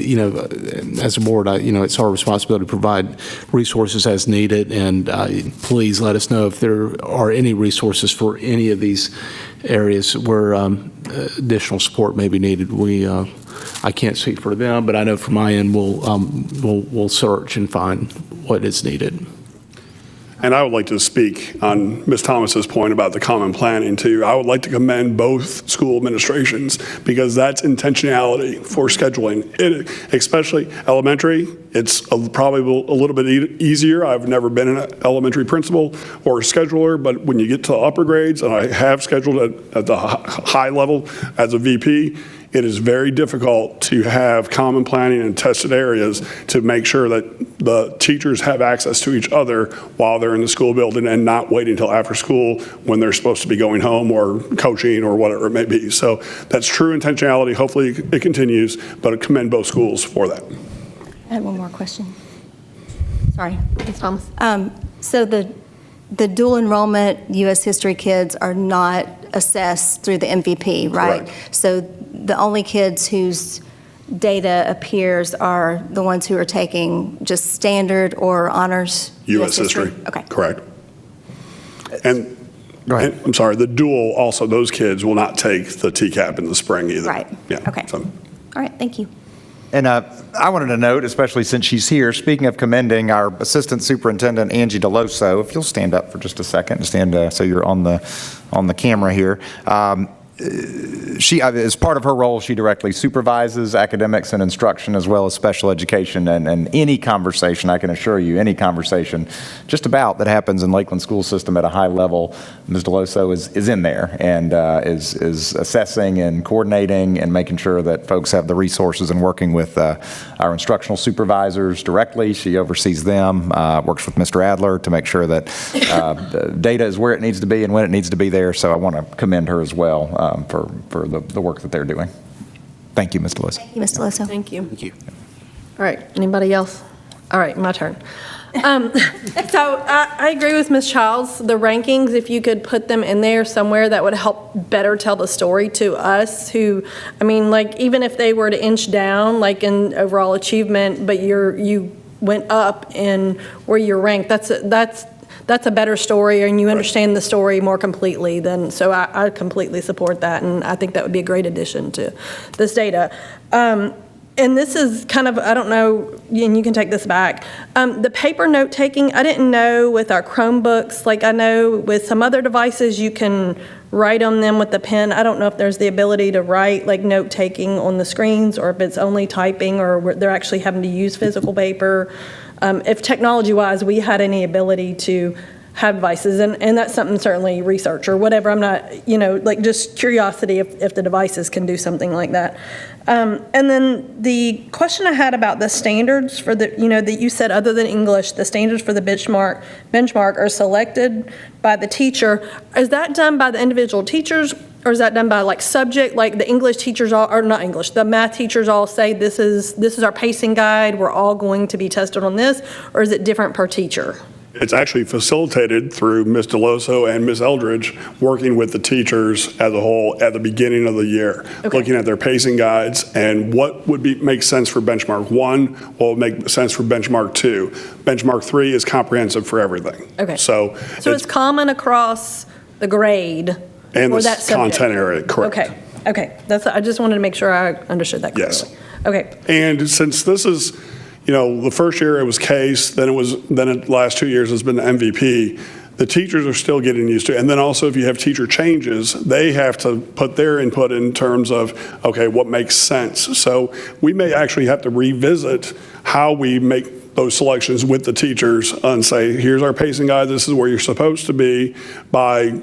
as a board, it's our responsibility to provide resources as needed. And please let us know if there are any resources for any of these areas where additional support may be needed. I can't speak for them, but I know from my end we'll search and find what is needed. And I would like to speak on Ms. Thomas's point about the common planning too. I would like to commend both school administrations, because that's intentionality for scheduling. Especially elementary, it's probably a little bit easier. I've never been an elementary principal or scheduler, but when you get to upper grades, and I have scheduled at the high level as a VP, it is very difficult to have common planning in tested areas to make sure that the teachers have access to each other while they're in the school building, and not waiting until after school when they're supposed to be going home or coaching or whatever it may be. So that's true intentionality. Hopefully it continues, but I commend both schools for that. I had one more question. Sorry. Ms. Thomas? So the dual enrollment U.S. history kids are not assessed through the MVP, right? Correct. So the only kids whose data appears are the ones who are taking just standard or honors U.S. history. Okay. Correct. And Go ahead. I'm sorry, the dual, also, those kids will not take the TCAP in the spring either. Right. Yeah. Okay. So- All right, thank you. And I wanted to note, especially since she's here, speaking of commending our Assistant Superintendent, Angie DeLoso, if you'll stand up for just a second, so you're on the camera here. She, as part of her role, she directly supervises academics and instruction as well as special education, and any conversation, I can assure you, any conversation just about that happens in Lakeland school system at a high level, Ms. DeLoso is in there and is assessing and coordinating and making sure that folks have the resources and working with our instructional supervisors directly. She oversees them, works with Mr. Adler to make sure that the data is where it needs to be and when it needs to be there. So I want to commend her as well for the work that they're doing. Thank you, Ms. DeLoso. Thank you, Ms. DeLoso. Thank you. Thank you. All right, anybody else? All right, my turn. So I agree with Ms. Childs, the rankings, if you could put them in there somewhere, that would help better tell the story to us who, I mean, like, even if they were to inch down, like in overall achievement, but you went up in where you're ranked, that's a better story, and you understand the story more completely than, so I completely support that, and I think that would be a great addition to this data. And this is kind of, I don't know, and you can take this back. The paper note-taking, I didn't know with our Chromebooks, like I know with some other devices you can write on them with the pen. I don't know if there's the ability to write like note-taking on the screens, or if it's only typing, or they're actually having to use physical paper. If technology-wise we had any ability to have devices, and that's something certainly research or whatever, I'm not, like just curiosity if the devices can do something like that. And then the question I had about the standards for the, that you said other than English, the standards for the benchmark are selected by the teacher. Is that done by the individual teachers, or is that done by like subject, like the English teachers all, or not English, the math teachers all say this is our pacing guide, we're all going to be tested on this, or is it different per teacher? It's actually facilitated through Ms. DeLoso and Ms. Eldridge, working with the teachers as a whole at the beginning of the year, looking at their pacing guides and what would make sense for benchmark 1, what would make sense for benchmark 2. Benchmark 3 is comprehensive for everything. Okay. So it's common across the grade and for the that subject. content area, correct. Okay. I just wanted to make sure I understood that correctly. Yes. Okay. And since this is, the first year it was CASE, then the last 2 years has been the MVP. The teachers are still getting used to it. And then also if you have teacher changes, they have to put their input in terms of, okay, what makes sense? So we may actually have to revisit how we make those selections with the teachers and say, here's our pacing guide, this is where you're supposed to be by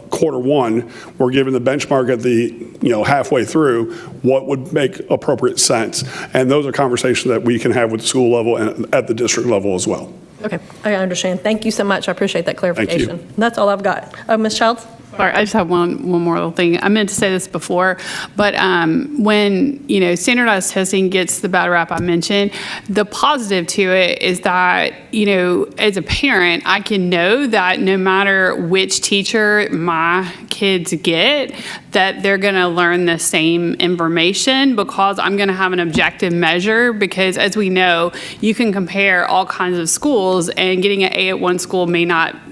quarter 1, we're given the benchmark at the, halfway through, what would make appropriate sense. And those are conversations that we can have with the school level and at the district level as well. Okay, I understand. Thank you so much. I appreciate that clarification. Thank you. That's all I've got. Ms. Childs? Sorry, I just have one more little thing. I meant to say this before, but when, standardized testing gets the bad rap I mentioned, the positive to it is that, as a parent, I can know that no matter which teacher my kids get, that they're going to learn the same information because I'm going to have an objective measure, because as we know, you can compare all kinds of schools, and getting an A at one school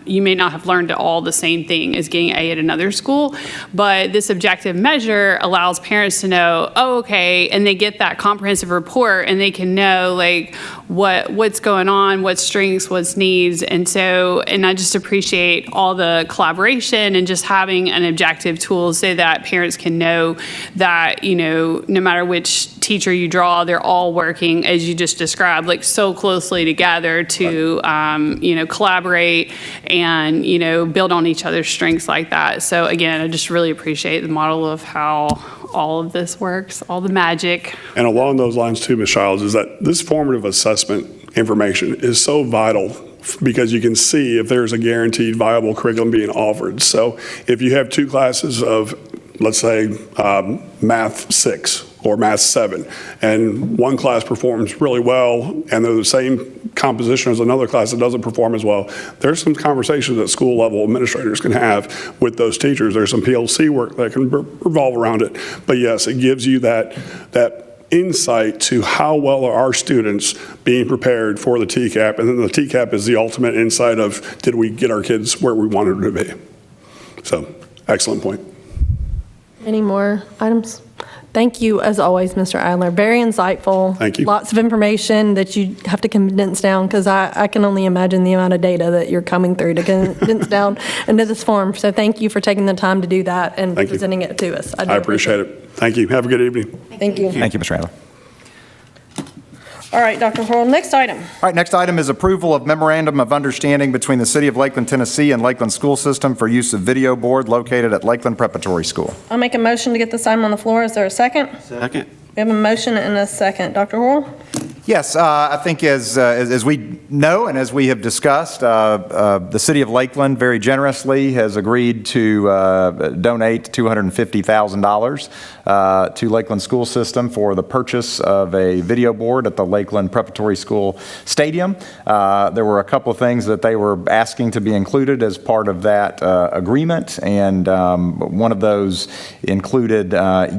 you may not have learned all the same thing as getting A at another school, but this objective measure allows parents to know, okay, and they get that comprehensive report, and they can know like what's going on, what's strengths, what's needs, and I just appreciate all the collaboration and just having an objective tool so that parents can know that, no matter which teacher you draw, they're all working, as you just described, like so closely together to, collaborate and, build on each other's strengths like that. So again, I just really appreciate the model of how all of this works, all the magic. And along those lines too, Ms. Childs, is that this formative assessment information is so vital because you can see if there's a guaranteed viable curriculum being offered. So if you have 2 classes of, let's say, Math 6 or Math 7, and one class performs really well, and they're the same composition as another class that doesn't perform as well, there's some conversations that school level administrators can have with those teachers. There's some PLC work that can revolve around it. But yes, it gives you that insight to how well are our students being prepared for the TCAP, and then the TCAP is the ultimate insight of did we get our kids where we wanted them to be. So, excellent point. Any more items? Thank you, as always, Mr. Adler. Very insightful. Thank you. Lots of information that you have to condense down, because I can only imagine the amount of data that you're coming through to condense down into this form. So thank you for taking the time to do that and Thank you. presenting it to us. I appreciate it. Thank you. Have a good evening. Thank you. Thank you, Mr. Adler. All right, Dr. Horl, next item. All right, next item is approval of memorandum of understanding between the City of Lakeland, Tennessee and Lakeland School System for use of video board located at Lakeland Preparatory School. I'll make a motion to get this item on the floor. Is there a second? Second. We have a motion and a second. Dr. Horl? Yes, I think as we know and as we have discussed, the City of Lakeland very generously has agreed to donate $250,000 to Lakeland School System for the purchase of a video board at the Lakeland Preparatory School Stadium. There were a couple of things that they were asking to be included as part of that agreement, and one of those included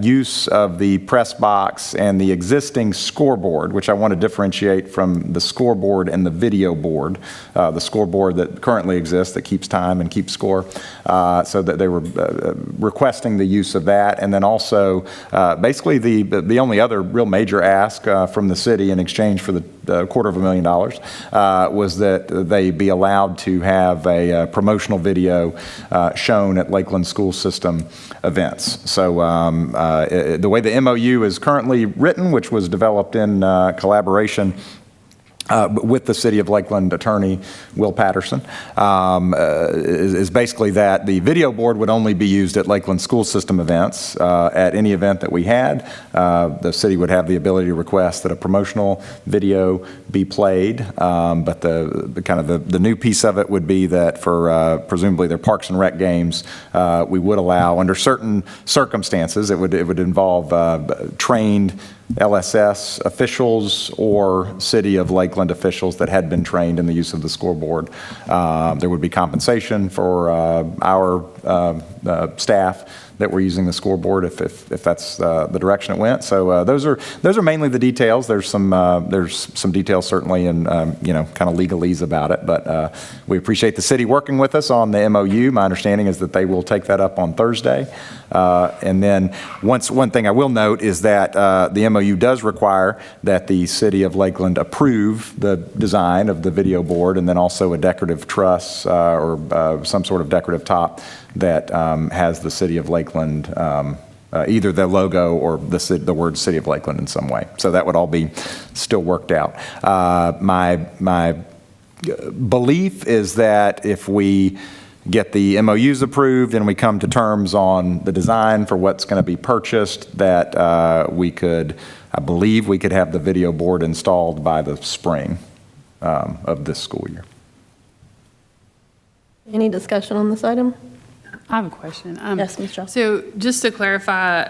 use of the press box and the existing scoreboard, which I want to differentiate from the scoreboard and the video board, the scoreboard that currently exists that keeps time and keeps score, so that they were requesting the use of that. And then also, basically the only other real major ask from the city in exchange for the $250,000 was that they be allowed to have a promotional video shown at Lakeland School System events. So the way the MOU is currently written, which was developed in collaboration with the City of Lakeland attorney, Will Patterson, is basically that the video board would only be used at Lakeland School System events. At any event that we had, the city would have the ability to request that a promotional video be played, but the new piece of it would be that for presumably their Parks and Rec games, we would allow, under certain circumstances, it would involve trained LSS officials or City of Lakeland officials that had been trained in the use of the scoreboard. There would be compensation for our staff that were using the scoreboard if that's the direction it went. So those are mainly the details. There's some details certainly in kind of legalese about it, but we appreciate the city working with us on the MOU. My understanding is that they will take that up on Thursday. And then one thing I will note is that the MOU does require that the City of Lakeland approve the design of the video board, and then also a decorative truss or some sort of decorative top that has the City of Lakeland, either the logo or the word City of Lakeland in some way. So that would all be still worked out. My belief is that if we get the MOUs approved and we come to terms on the design for what's going to be purchased, that I believe we could have the video board installed by the spring of this school year. Any discussion on this item? I have a question. Yes, Ms. Johnson. So just to clarify,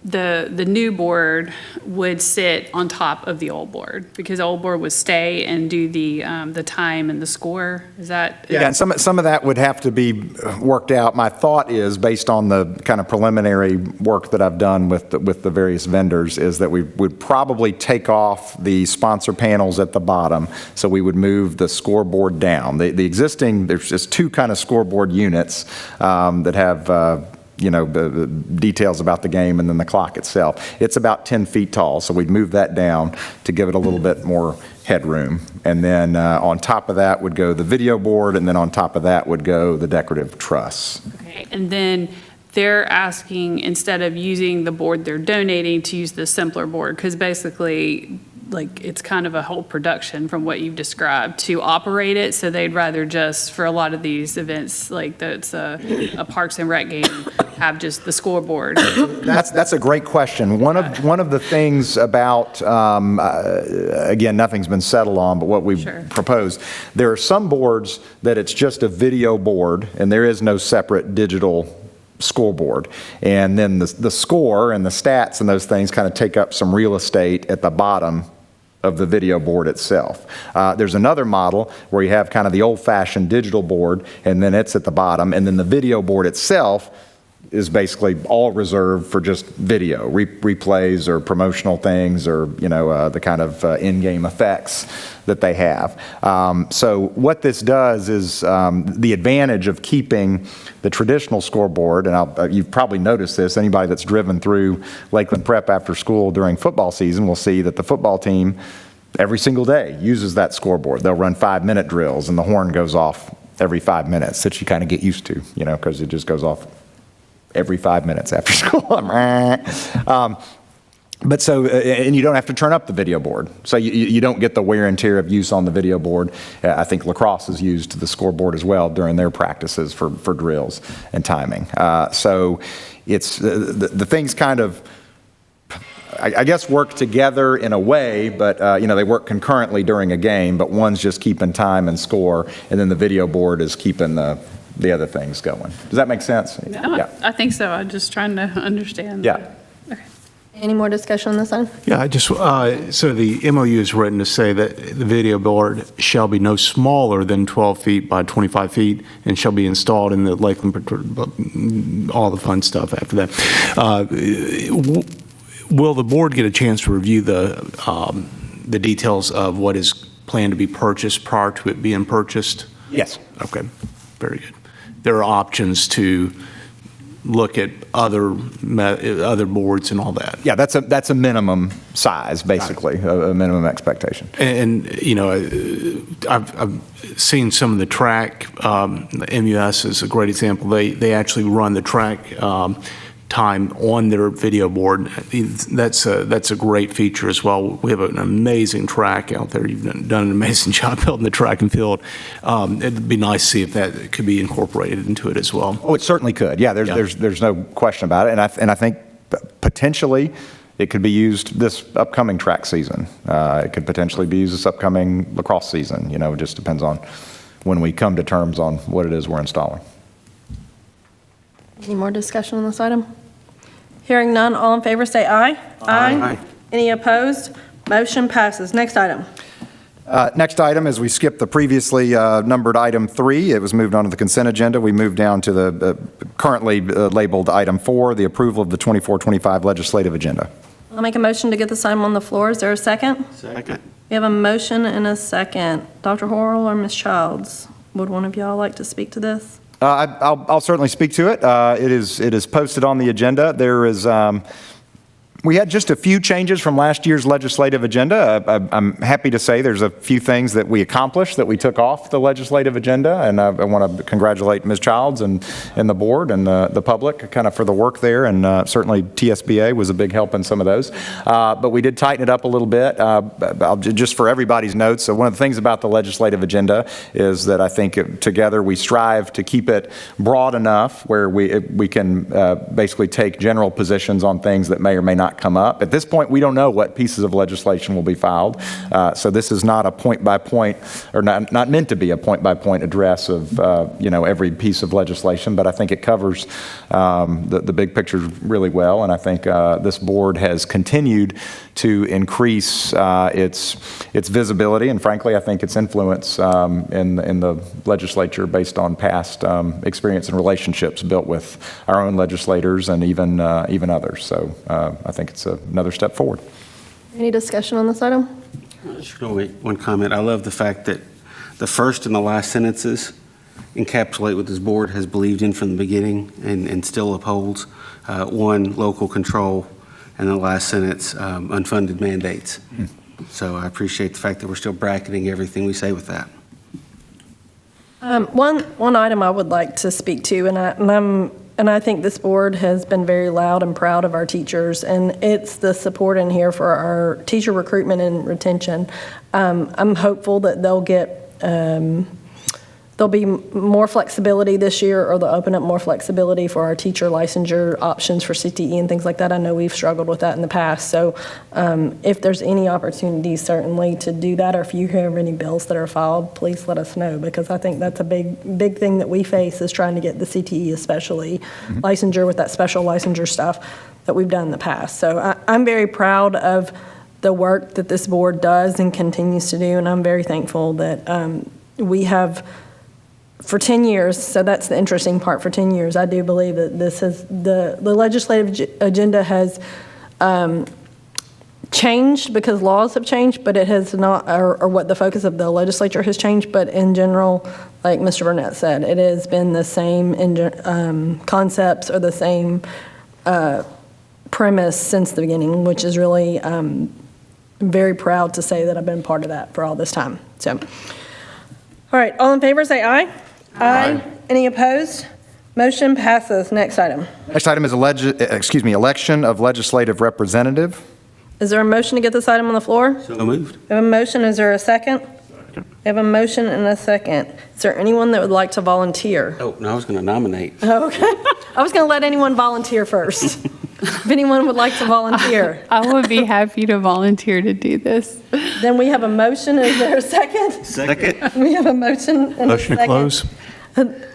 the new board would sit on top of the old board, because the old board would stay and do the time and the score. Is that? Yeah, and some of that would have to be worked out. My thought is, based on the kind of preliminary work that I've done with the various vendors, is that we would probably take off the sponsor panels at the bottom, so we would move the scoreboard down. The existing, there's just two kind of scoreboard units that have the details about the game and then the clock itself. It's about 10 feet tall, so we'd move that down to give it a little bit more headroom. And then on top of that would go the video board, and then on top of that would go the decorative truss. Okay, and then they're asking, instead of using the board they're donating, to use the simpler board, because basically, it's kind of a whole production from what you've described to operate it, so they'd rather just, for a lot of these events, like that's a Parks and Rec game, have just the scoreboard. That's a great question. One of the things about, again, nothing's been settled on, but what we've proposed, there are some boards that it's just a video board, and there is no separate digital scoreboard. And then the score and the stats and those things kind of take up some real estate at the bottom of the video board itself. There's another model where you have kind of the old-fashioned digital board, and then it's at the bottom, and then the video board itself is basically all reserved for just video, replays or promotional things or, the kind of in-game effects that they have. So what this does is the advantage of keeping the traditional scoreboard, and you've probably noticed this, anybody that's driven through Lakeland Prep after school during football season will see that the football team every single day uses that scoreboard. They'll run 5-minute drills and the horn goes off every 5 minutes that you kind of get used to, because it just goes off every 5 minutes after school. But so, and you don't have to turn up the video board. So you don't get the wear and tear of use on the video board. I think lacrosse has used the scoreboard as well during their practices for drills and timing. So it's, the things kind of, I guess, work together in a way, but, they work concurrently during a game, but one's just keeping time and score, and then the video board is keeping the other things going. Does that make sense? No, I think so. I'm just trying to understand. Yeah. Okay. Any more discussion on this item? Yeah, I just, so the MOU is written to say that the video board shall be no smaller than 12 feet by 25 feet and shall be installed in the Lakeland, all the fun stuff after that. Will the board get a chance to review the details of what is planned to be purchased prior to it being purchased? Yes. Okay, very good. There are options to look at other boards and all that. Yeah, that's a minimum size, basically, a minimum expectation. And I've seen some of the track. MUS is a great example. They actually run the track time on their video board. That's a great feature as well. We have an amazing track out there. You've done an amazing job building the track and field. It'd be nice to see if that could be incorporated into it as well. Oh, it certainly could. Yeah, there's no question about it. And I think potentially it could be used this upcoming track season. It could potentially be used this upcoming lacrosse season. It just depends on when we come to terms on what it is we're installing. Any more discussion on this item? Hearing none, all in favor say aye. Aye. Any opposed? Motion passes. Next item. Next item is we skipped the previously numbered item 3. It was moved on to the consent agenda. We moved down to the currently labeled item 4, the approval of the 24-25 legislative agenda. I'll make a motion to get this item on the floor. Is there a second? Second. We have a motion and a second. Dr. Horrell or Ms. Childs, would one of y'all like to speak to this? I'll certainly speak to it. It is posted on the agenda. There is, we had just a few changes from last year's legislative agenda. I'm happy to say there's a few things that we accomplished that we took off the legislative agenda, and I want to congratulate Ms. Childs and the board and the public kind of for the work there, and certainly TSBA was a big help in some of those. But we did tighten it up a little bit. Just for everybody's notes, so one of the things about the legislative agenda is that I think together we strive to keep it broad enough where we can basically take general positions on things that may or may not come up. At this point, we don't know what pieces of legislation will be filed. So this is not a point-by-point, or not meant to be a point-by-point address of every piece of legislation, but I think it covers the big picture really well, and I think this board has continued to increase its visibility, and frankly, I think its influence in the legislature based on past experience and relationships built with our own legislators and even others. So I think it's another step forward. Any discussion on this item? I just want to make one comment. I love the fact that the first and the last sentences encapsulate what this board has believed in from the beginning and still upholds. One, local control, and the last sentence, unfunded mandates. So I appreciate the fact that we're still bracketing everything we say with that. One item I would like to speak to, and I think this board has been very loud and proud of our teachers, and it's the support in here for our teacher recruitment and retention. I'm hopeful that there'll be more flexibility this year, or they'll open up more flexibility for our teacher licensure options for CTE and things like that. I know we've struggled with that in the past. So if there's any opportunity, certainly, to do that, or if you have any bills that are filed, please let us know, because I think that's a big thing that we face, is trying to get the CTE especially licensure with that special licensure stuff that we've done in the past. So I'm very proud of the work that this board does and continues to do, and I'm very thankful that we have for 10 years, so that's the interesting part, for 10 years, I do believe that this has, the legislative agenda has changed because laws have changed, but it has not, or what the focus of the legislature has changed, but in general, like Mr. Burnett said, it has been the same concepts or the same premise since the beginning, which is really, I'm very proud to say that I've been part of that for all this time. So, all right, all in favor, say aye. Aye. Any opposed? Motion passes. Next item. Next item is election of legislative representative. Is there a motion to get this item on the floor? So moved. We have a motion. Is there a second? We have a motion and a second. Is there anyone that would like to volunteer? Oh, no, I was going to nominate. Okay. I was going to let anyone volunteer first. If anyone would like to volunteer. I would be happy to volunteer to do this. Then we have a motion. Is there a second? Second. We have a motion and a Motion to second. close?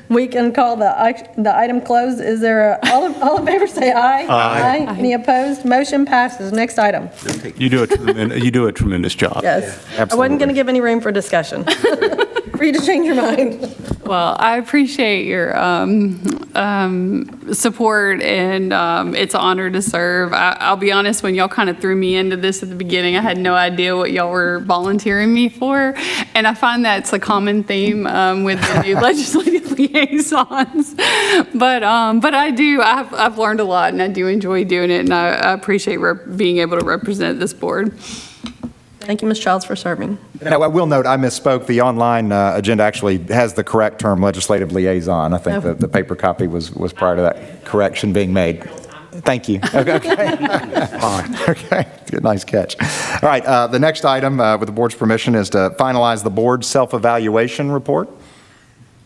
We can call the item closed. Is there all in favor, say aye. Aye. Any opposed? Motion passes. Next item. You do a tremendous job. Yes. I wasn't going to give any room for discussion. Free to change your mind. Well, I appreciate your support, and it's an honor to serve. I'll be honest, when y'all kind of threw me into this at the beginning, I had no idea what y'all were volunteering me for, and I find that's a common theme with the new legislative liaisons. But I've learned a lot, and I do enjoy doing it, and I appreciate being able to represent this board. Thank you, Ms. Childs, for serving. Now, I will note, I misspoke. The online agenda actually has the correct term, legislative liaison. I think the paper copy was prior to that correction being made. Thank you. Okay. Okay. Good, nice catch. All right. The next item, with the board's permission, is to finalize the board's self-evaluation report.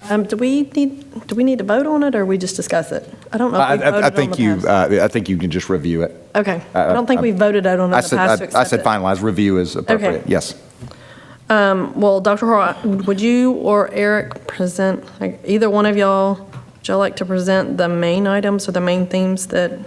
Do we need to vote on it, or we just discuss it? I don't know if we voted on it in the past. I think you can just review it. Okay. I don't think we voted out on it in the past to accept I said it. finalize. Review is appropriate. Okay. Yes. Well, Dr. Hart, would you or Eric present, like, either one of y'all, would y'all like to present the main items or the main themes that?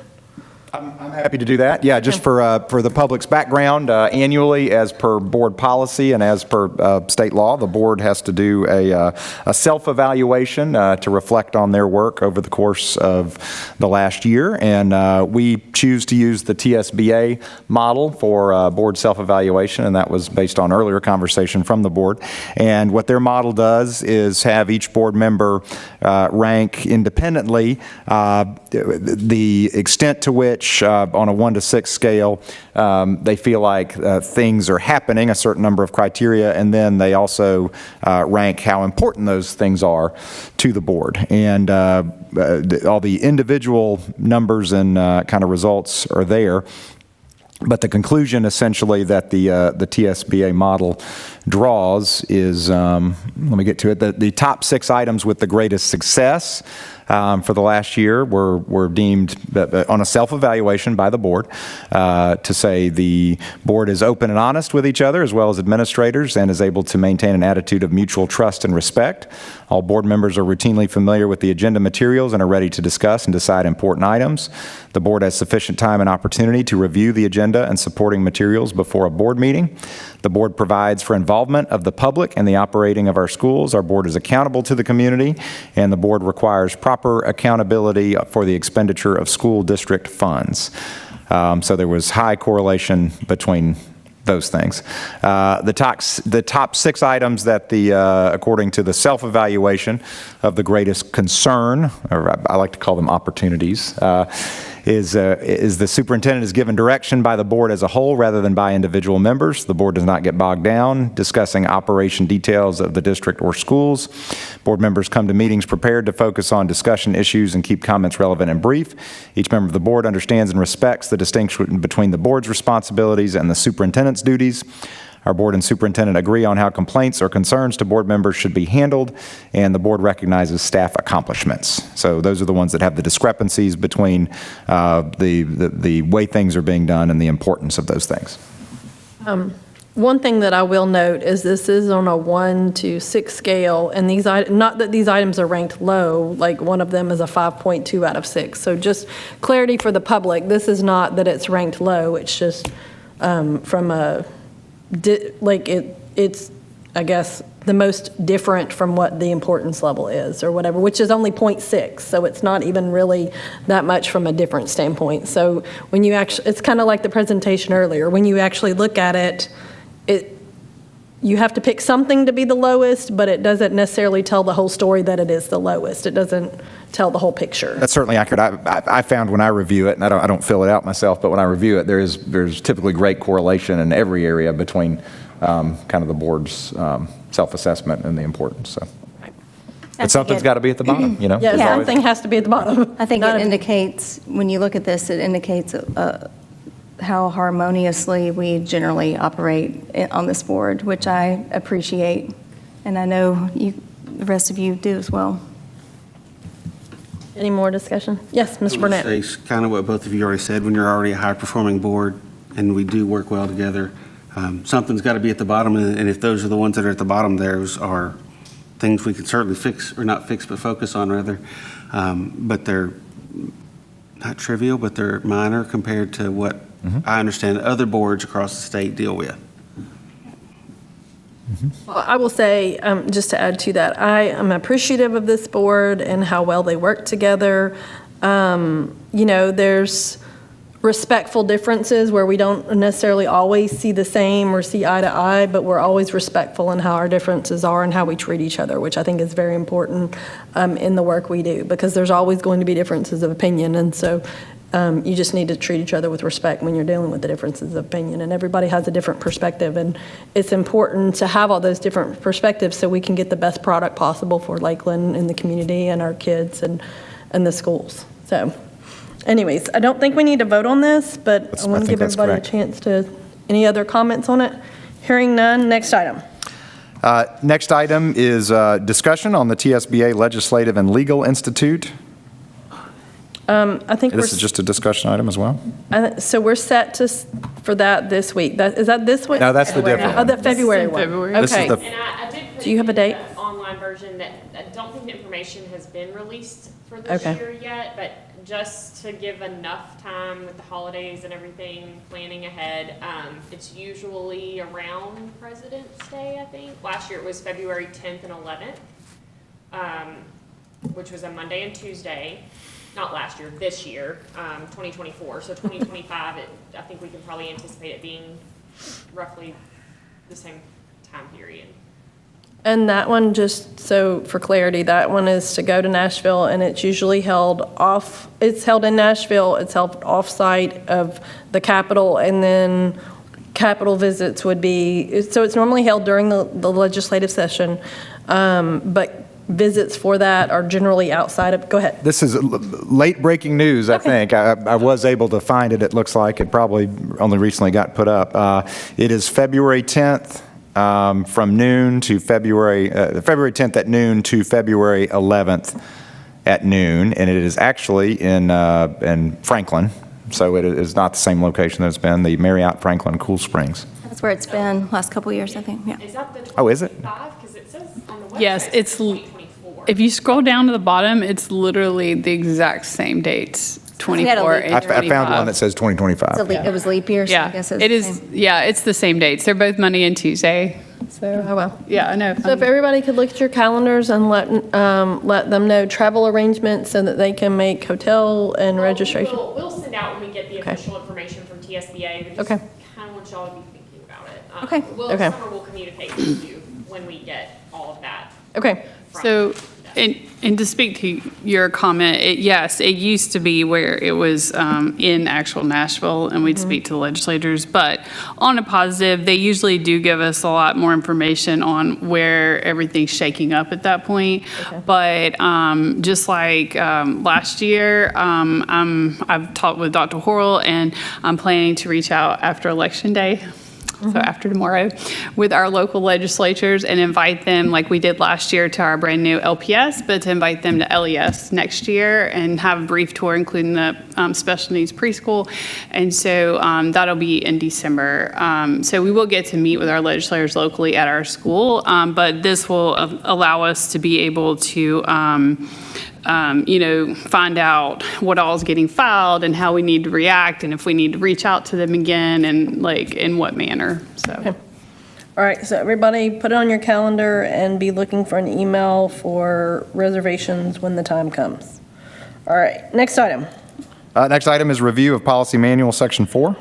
I'm happy to do that. Yeah, just for the public's background, annually, as per board policy and as per state law, the board has to do a self-evaluation to reflect on their work over the course of the last year. And we choose to use the TSBA model for board self-evaluation, and that was based on earlier conversation from the board. And what their model does is have each board member rank independently the extent to which on a 1 to 6 scale, they feel like things are happening, a certain number of criteria, and then they also rank how important those things are to the board. And all the individual numbers and kind of results are there. But the conclusion, essentially, that the TSBA model draws is, let me get to it, the top 6 items with the greatest success for the last year were deemed on a self-evaluation by the board to say the board is open and honest with each other as well as administrators and is able to maintain an attitude of mutual trust and respect. All board members are routinely familiar with the agenda materials and are ready to discuss and decide important items. The board has sufficient time and opportunity to review the agenda and supporting materials before a board meeting. The board provides for involvement of the public in the operating of our schools. Our board is accountable to the community, and the board requires proper accountability for the expenditure of school district funds. So there was high correlation between those things. The top 6 items that according to the self-evaluation of the greatest concern, or I like to call them opportunities, is the superintendent is given direction by the board as a whole rather than by individual members. The board does not get bogged down discussing operation details of the district or schools. Board members come to meetings prepared to focus on discussion issues and keep comments relevant and brief. Each member of the board understands and respects the distinction between the board's responsibilities and the superintendent's duties. Our board and superintendent agree on how complaints or concerns to board members should be handled, and the board recognizes staff accomplishments. So those are the ones that have the discrepancies between the way things are being done and the importance of those things. One thing that I will note is this is on a 1 to 6 scale, and not that these items are ranked low, like one of them is a 5.2 out of 6. So just clarity for the public, this is not that it's ranked low, it's just from a, it's I guess, the most different from what the importance level is or whatever, which is only 0.6. So it's not even really that much from a different standpoint. So when you actually, it's kind of like the presentation earlier. When you actually look at it, you have to pick something to be the lowest, but it doesn't necessarily tell the whole story that it is the lowest. It doesn't tell the whole picture. That's certainly accurate. I found when I review it, and I don't fill it out myself, but when I review it, there's typically great correlation in every area between kind of the board's self-assessment and the importance. So, but something's got to be at the bottom, you know. Yeah, There's always- something has to be at the bottom. I think Not it a- indicates, when you look at this, it indicates how harmoniously we generally operate on this board, which I appreciate, and I know the rest of you do as well. Any more discussion? Yes, Mr. Burnett. Say kind of what both of you already said, when you're already a high-performing board and we do work well together, something's got to be at the bottom, and if those are the ones that are at the bottom, those are things we can certainly fix, or not fix, but focus on rather. But they're not trivial, but they're minor compared to what I understand other boards across the state deal with. Well, I will say, just to add to that, I am appreciative of this board and how well they work together. There's respectful differences where we don't necessarily always see the same or see eye to eye, but we're always respectful in how our differences are and how we treat each other, which I think is very important in the work we do, because there's always going to be differences of opinion. And so you just need to treat each other with respect when you're dealing with the differences of opinion. And everybody has a different perspective. And it's important to have all those different perspectives so we can get the best product possible for Lakeland and the community and our kids and the schools. So anyways, I don't think we need to vote on this, but I want to give everybody a chance to, any other comments on it? Hearing none, next item. Next item is discussion on the TSBA Legislative and Legal Institute. I think This is just a discussion item as well? so we're set for that this week. Is that this week? No, that's the different Oh, one. the February one. February. This is Okay. the- And I did put Do you have a date? the online version that I don't think the information has been released for this Okay. year yet, but just to give enough time with the holidays and everything, planning ahead, it's usually around President's Day, I think. Last year it was February 10th and 11th, which was a Monday and Tuesday. Not last year, this year, 2024. So 2025, I think we can probably anticipate it being roughly the same time period. And that one, just so for clarity, that one is to go to Nashville, and it's usually it's held in Nashville, it's held off-site of the Capitol, and then Capitol visits would be, so it's normally held during the legislative session, but visits for that are generally outside of, go ahead. This is late breaking news, I think. I was able to find it. It looks like it probably only recently got put up. It is February 10th from noon to February 10th at noon to February 11th at noon, and it is actually in Franklin. So it is not the same location that it's been, the Marriott Franklin Cool Springs. That's where it's been last couple of years, I think, yeah. Is that the 2025? Oh, is it? Because it says on the website. Yes, it's 2024. If you scroll down to the bottom, it's literally the exact same dates, We had a 24 leap. and I 25. found one that says 2025. It was leap year, so I Yeah, guess it's it the is. same. Yeah, it's the same dates. They're both Monday and Tuesday. So, Oh, well. yeah, I know. So if everybody could look at your calendars and let them know travel arrangements so that they can make hotel and registration. We'll send out when we get the Okay. official information from TSBA. We just Okay. kind of want y'all to be thinking about it. Okay. Okay. Summer will communicate with you when we get all of that. Okay. So, and to speak to your comment, yes, it used to be where it was in actual Nashville and we'd speak to the legislators, but on a positive, they usually do give us a lot more information on where everything's shaking up at that point. But just like last year, I've talked with Dr. Horrell and I'm planning to reach out after Election Day. So after tomorrow, with our local legislatures and invite them, like we did last year, to our brand new LPS, but to invite them to LES next year and have a brief tour, including the special needs preschool. And so that'll be in December. So we will get to meet with our legislators locally at our school, but this will allow us to be able to find out what all is getting filed and how we need to react and if we need to reach out to them again and like in what manner. So All right, so everybody put it on your calendar and be looking for an email for reservations when the time comes. All right, next item. Next item is review of policy manual, section 4.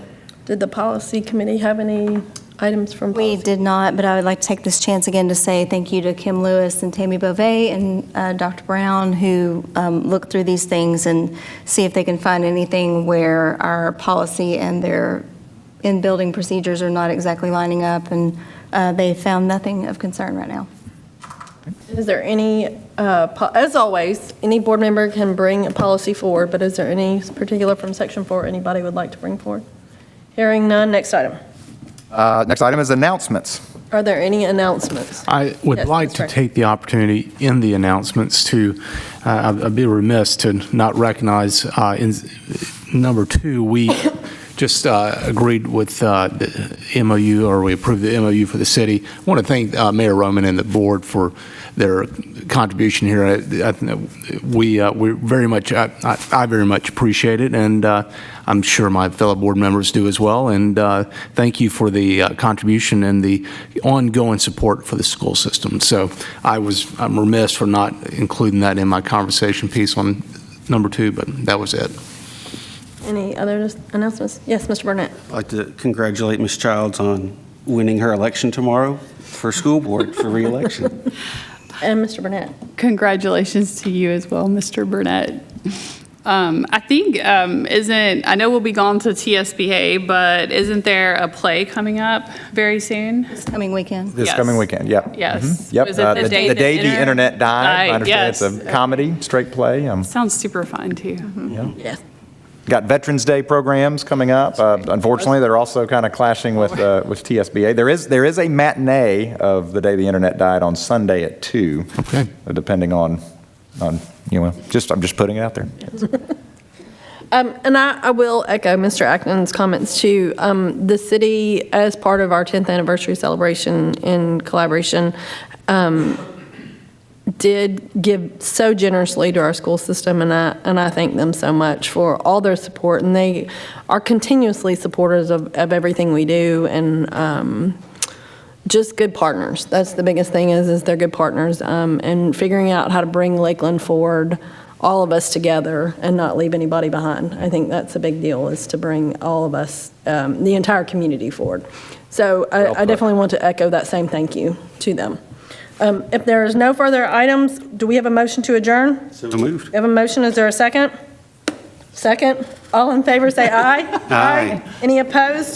Did the policy committee have any items from We policy? did not, but I would like to take this chance again to say thank you to Kim Lewis and Tammy Beauvais and Dr. Brown, who look through these things and see if they can find anything where our policy and their in-building procedures are not exactly lining up, and they found nothing of concern right now. Is there any, as always, any board member can bring a policy forward, but is there any particular from section 4 anybody would like to bring forward? Hearing none, next item. Next item is announcements. Are there any announcements? I would Yes, like that's to right. take the opportunity in the announcements to, I'd be remiss to not recognize, in number 2, we just agreed with the MOU, or we approved the MOU for the city. I want to thank Mayor Roman and the board for their contribution here. We very much, I very much appreciate it, and I'm sure my fellow board members do as well. And thank you for the contribution and the ongoing support for the school system. So I'm remiss for not including that in my conversation piece on number 2, but that was it. Any other announcements? Yes, Mr. Burnett. I'd like to congratulate Ms. Childs on winning her election tomorrow for school board for reelection. And Mr. Burnett. Congratulations to you as well, Mr. Burnett. I think, I know we'll be gone to TSBA, but isn't there a play coming up very soon? This coming weekend. This Yes. coming weekend, yep. Yes. Yep, Was it the day the internet died. I understand it's Yes. a comedy, straight play. Sounds super fun, too. Yes. Got Veterans Day programs coming up. Unfortunately, they're also kind of clashing with TSBA. There is a matinee of the day the internet died on Sunday at 2. Okay. Depending on I'm just putting it out there. And I will echo Mr. Ackman's comments too. The city, as part of our 10th anniversary celebration in collaboration, did give so generously to our school system, and I thank them so much for all their support, and they are continuously supporters of everything we do, and just good partners. That's the biggest thing is they're good partners, and figuring out how to bring Lakeland forward, all of us together, and not leave anybody behind. I think that's a big deal, is to bring all of us, the entire community forward. So I definitely want to echo that same thank you to them. If there is no further items, do we have a motion to adjourn? So moved. We have a motion. Is there a second? Second. All in favor, say aye. Aye. Any opposed?